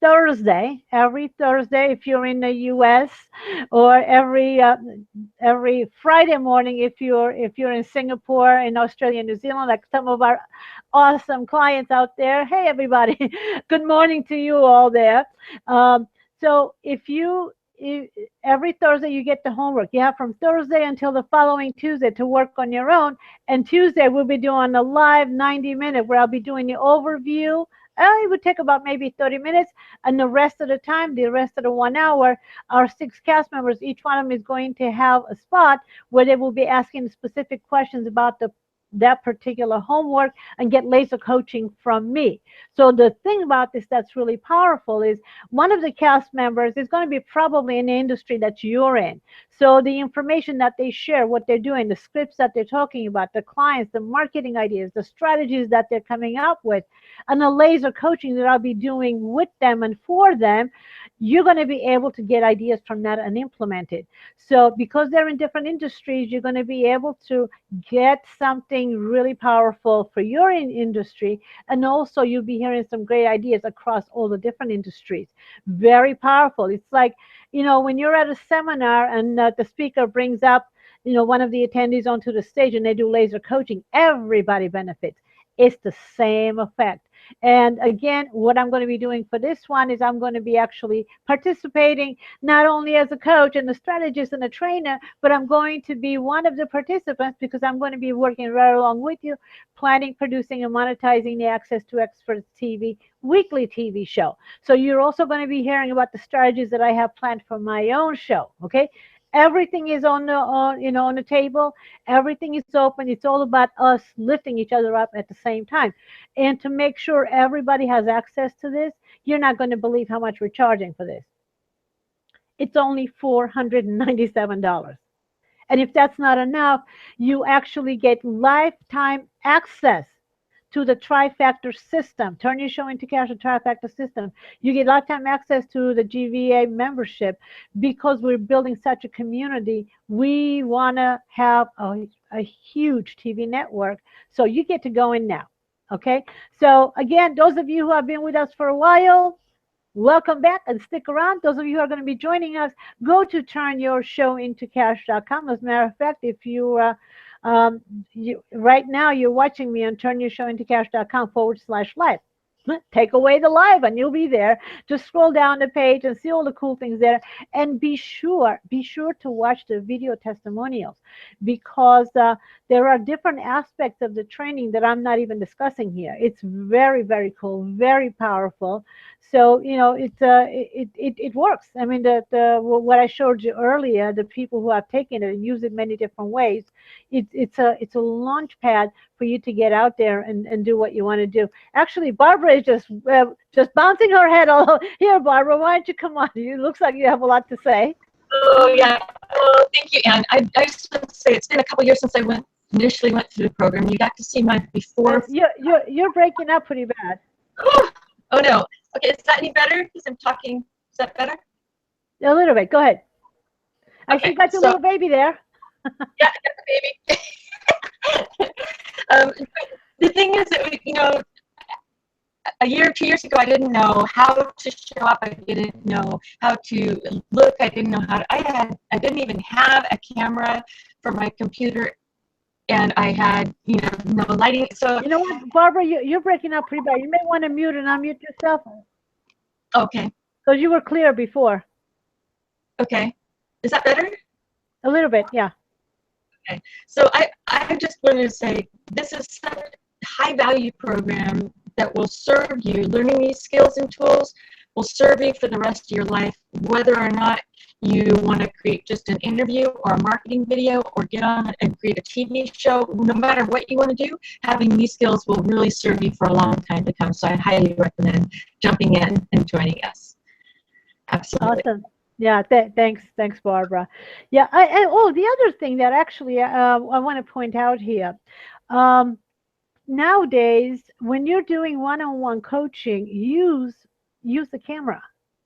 Thursday, if you're in the U.S., or every Friday morning if you're in Singapore, in Australia, New Zealand, like some of our awesome clients out there. Hey, everybody, good morning to you all there. So every Thursday you get the homework. You have from Thursday until the following Tuesday to work on your own. And Tuesday we'll be doing a live 90-minute where I'll be doing the overview. It would take about maybe 30 minutes. And the rest of the time, the rest of the 1 hour, our 6 cast members, each one of them is going to have a spot where they will be asking specific questions about that particular homework and get laser coaching from me. So the thing about this that's really powerful is one of the cast members is going to be probably in the industry that you're in. So the information that they share, what they're doing, the scripts that they're talking about, the clients, the marketing ideas, the strategies that they're coming up with, and the laser coaching that I'll be doing with them and for them, you're going to be able to get ideas from that and implement it. So because they're in different industries, you're going to be able to get something really powerful for your industry. And also you'll be hearing some great ideas across all the different industries. Very powerful. It's like, when you're at a seminar and the speaker brings up, one of the attendees onto the stage and they do laser coaching, everybody benefits. It's the same effect. And again, what I'm going to be doing for this one is I'm going to be actually participating not only as a coach and a strategist and a trainer, but I'm going to be one of the participants because I'm going to be working right along with you, planning, producing, and monetizing the Access to Experts TV weekly TV show. So you're also going to be hearing about the strategies that I have planned for my own show. Okay. Everything is on the table. Everything is open. It's all about us lifting each other up at the same time. And to make sure everybody has access to this, you're not going to believe how much we're charging for this. It's only $497. And if that's not enough, you actually get lifetime access to the trifactor system. Turn your show into cash, the trifactor system. You get lifetime access to the GVA membership because we're building such a community. We want to have a huge TV network. So you get to go in now. Okay. So again, those of you who have been with us for a while, welcome back and stick around. Those of you who are going to be joining us, go to turnyourshowintocash.com. As a matter of fact, if you right now you're watching me on turnyourshowintocash.com/live. Take away the live and you'll be there. Just scroll down the page and see all the cool things there. And be sure to watch the video testimonials because there are different aspects of the training that I'm not even discussing here. It's very, very cool, very powerful. So, it works. I mean, what I showed you earlier, the people who have taken it and use it many different ways, it's a launch pad for you to get out there and do what you want to do. Actually, Barbara is just bouncing her head all here. Barbara, why don't you come on? It looks like you have a lot to say.
Oh yeah. Oh, thank you, Anne. I just want to say it's been a couple years since I initially went through the program. You got to see my before.
You're breaking up pretty bad.
Oh no. Okay, is that any better? Because I'm talking. Is that better?
A little bit. Go ahead. I see you got your little baby there.
Yeah, I got the baby. The thing is that a year or 2 years ago, I didn't know how to show up. I didn't know how to look. I didn't know how to. I didn't even have a camera for my computer, and I had no lighting. So
you know what, Barbara, you're breaking up pretty bad. You may want to mute and unmute yourself.
Okay.
Because you were clear before.
Okay. Is that better?
A little bit, yeah.
Okay. So I just wanted to say this is such a high value program that will serve you. Learning these skills and tools will serve you for the rest of your life, whether or not you want to create just an interview or a marketing video or get on and create a TV show. No matter what you want to do, having these skills will really serve you for a long time to come. So I highly recommend jumping in and joining us. Absolutely.
Awesome. Yeah, thanks, Barbara. Yeah, the other thing that actually I want to point out here, nowadays when you're doing one-on-one coaching, use the camera.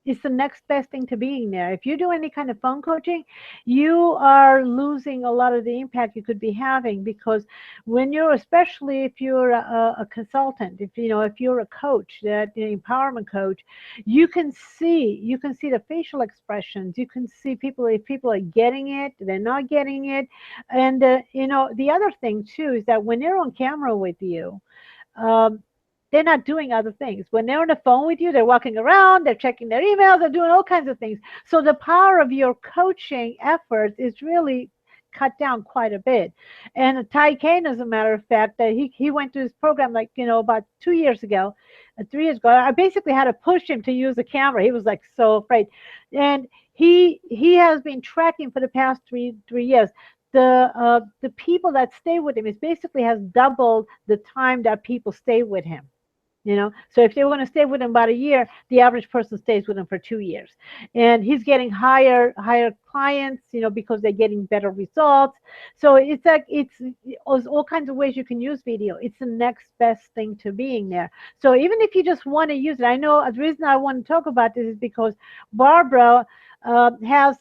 it's the next best thing to being there. If you do any kind of phone coaching, you are losing a lot of the impact you could be having, because when you're, especially if you're a consultant, if you know, if you're a coach, that empowerment coach, you can see the facial expressions. You can see people, if people are getting it, they're not getting it. And the other thing too is that when they're on camera with you, um, they're not doing other things. When they're on the phone with you, they're walking around, they're checking their emails, they're doing all kinds of things. So the power of your coaching efforts is really cut down quite a bit. And Ty Kane, as a matter of fact, that he went through this program like, about 2 years ago, 3 years ago. I basically had to push him to use the camera. He was like so afraid. And he has been tracking for the past three years the people that stay with him. Is basically has doubled the time that people stay with him. So if they were going to stay with him about a year, the average person stays with him for 2 years. And he's getting higher clients, because they're getting better results. So it's like, there's all kinds of ways you can use video. It's the next best thing to being there. So even if you just want to use it, I know the reason I want to talk about this is because Barbara has,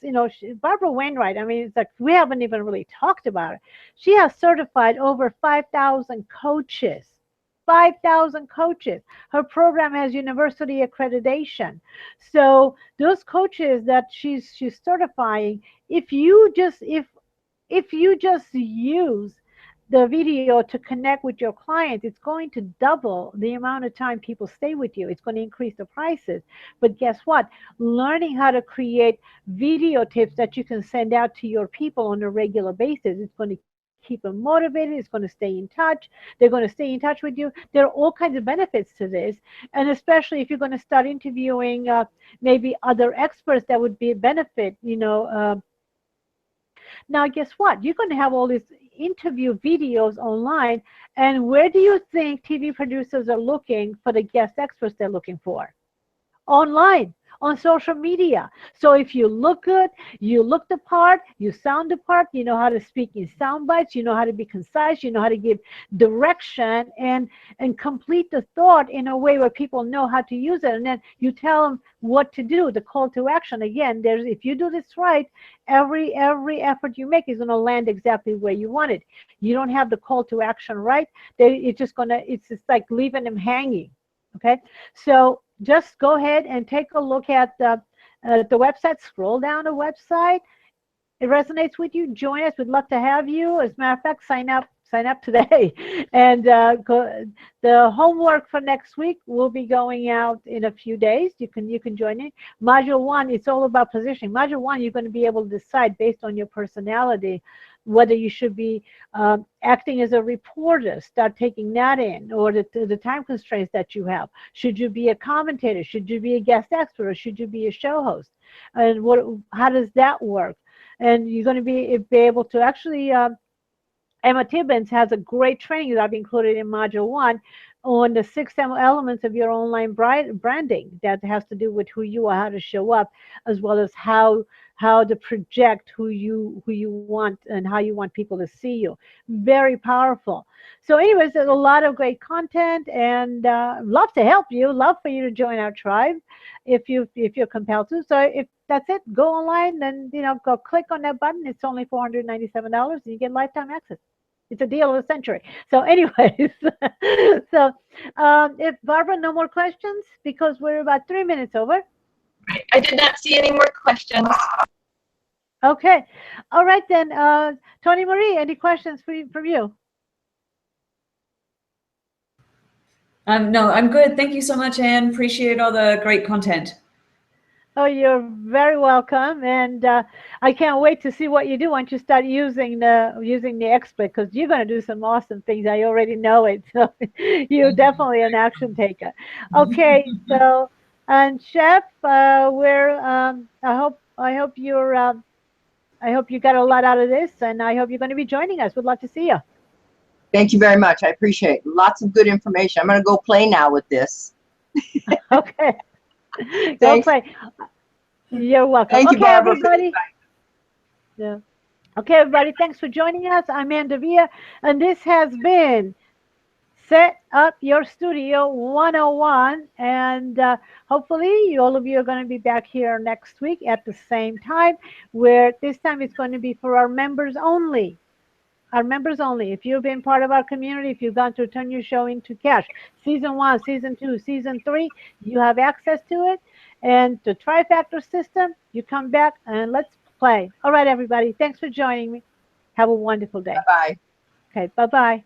Barbara Wainwright, I mean, it's like we haven't even really talked about it. She has certified over 5,000 coaches. 5,000 coaches. Her program has university accreditation. So those coaches that she's certifying, if you just use the video to connect with your clients, it's going to double the amount of time people stay with you. It's going to increase the prices. But guess what? Learning how to create video tips that you can send out to your people on a regular basis, it's going to keep them motivated. It's going to stay in touch. They're going to stay in touch with you. There are all kinds of benefits to this. And especially if you're going to start interviewing maybe other experts, that would be a benefit, Now, guess what? You're going to have all these interview videos online. And where do you think TV producers are looking for the guest experts they're looking for? Online, on social media. So if you look good, you look the part, you sound the part, you know how to speak in sound bites, you know how to be concise, you know how to give direction and complete the thought in a way where people know how to use it. And then you tell them what to do, the call to action. Again, if you do this right, every effort you make is going to land exactly where you want it. You don't have the call to action right, it's just like leaving them hanging. Okay, so just go ahead and take a look at the website. Scroll down the website. It resonates with you, join us. We'd love to have you. As a matter of fact, sign up today. And the homework for next week will be going out in a few days. You can join in. Module 1, it's all about positioning. Module 1, you're going to be able to decide based on your personality whether you should be acting as a reporter, start taking that in, or the time constraints that you have. Should you be a commentator? Should you be a guest expert? Or should you be a show host? And how does that work? And you're going to be able to actually, Emma Tibbins has a great training that I've included in Module 1 on the 6 elements of your online branding that has to do with who you are, how to show up, as well as how to project who you want and how you want people to see you. Very powerful. So anyways, there's a lot of great content, and love to help you. Love for you to join our tribe if you're compelled to. So if that's it, go online, then go click on that button. It's only $497 and you get lifetime access. It's a deal of the century. So anyways, so if Barbara, no more questions, because we're about 3 minutes over.
Right. I did not see any more questions.
Okay. All right then. Tony Marie, any questions from you?
No, I'm good. Thank you so much, Anne. Appreciate all the great content.
Oh, you're very welcome, and I can't wait to see what you do once you start using the expert, because you're going to do some awesome things. I already know it. So you're definitely an action taker. Okay, so and Chef, I hope you got a lot out of this, and I hope you're going to be joining us. We'd love to see you.
Thank you very much. I appreciate it. Lots of good information. I'm going to go play now with this.
Okay. Go play. You're welcome.
Thank you, Barbara,
everybody. Yeah. Okay, everybody. Thanks for joining us. I'm Ann Devere, and this has been Set Up Your Studio 101. And hopefully, all of you are going to be back here next week at the same time, where this time it's going to be for our members only. Our members only. If you've been part of our community, if you've gone to Turn Your Show into Cash, season 1, season 2, season 3, you have access to it. And the trifactor system, you come back and let's play. All right, everybody. Thanks for joining me. Have a wonderful day.
Bye.
Okay, bye bye.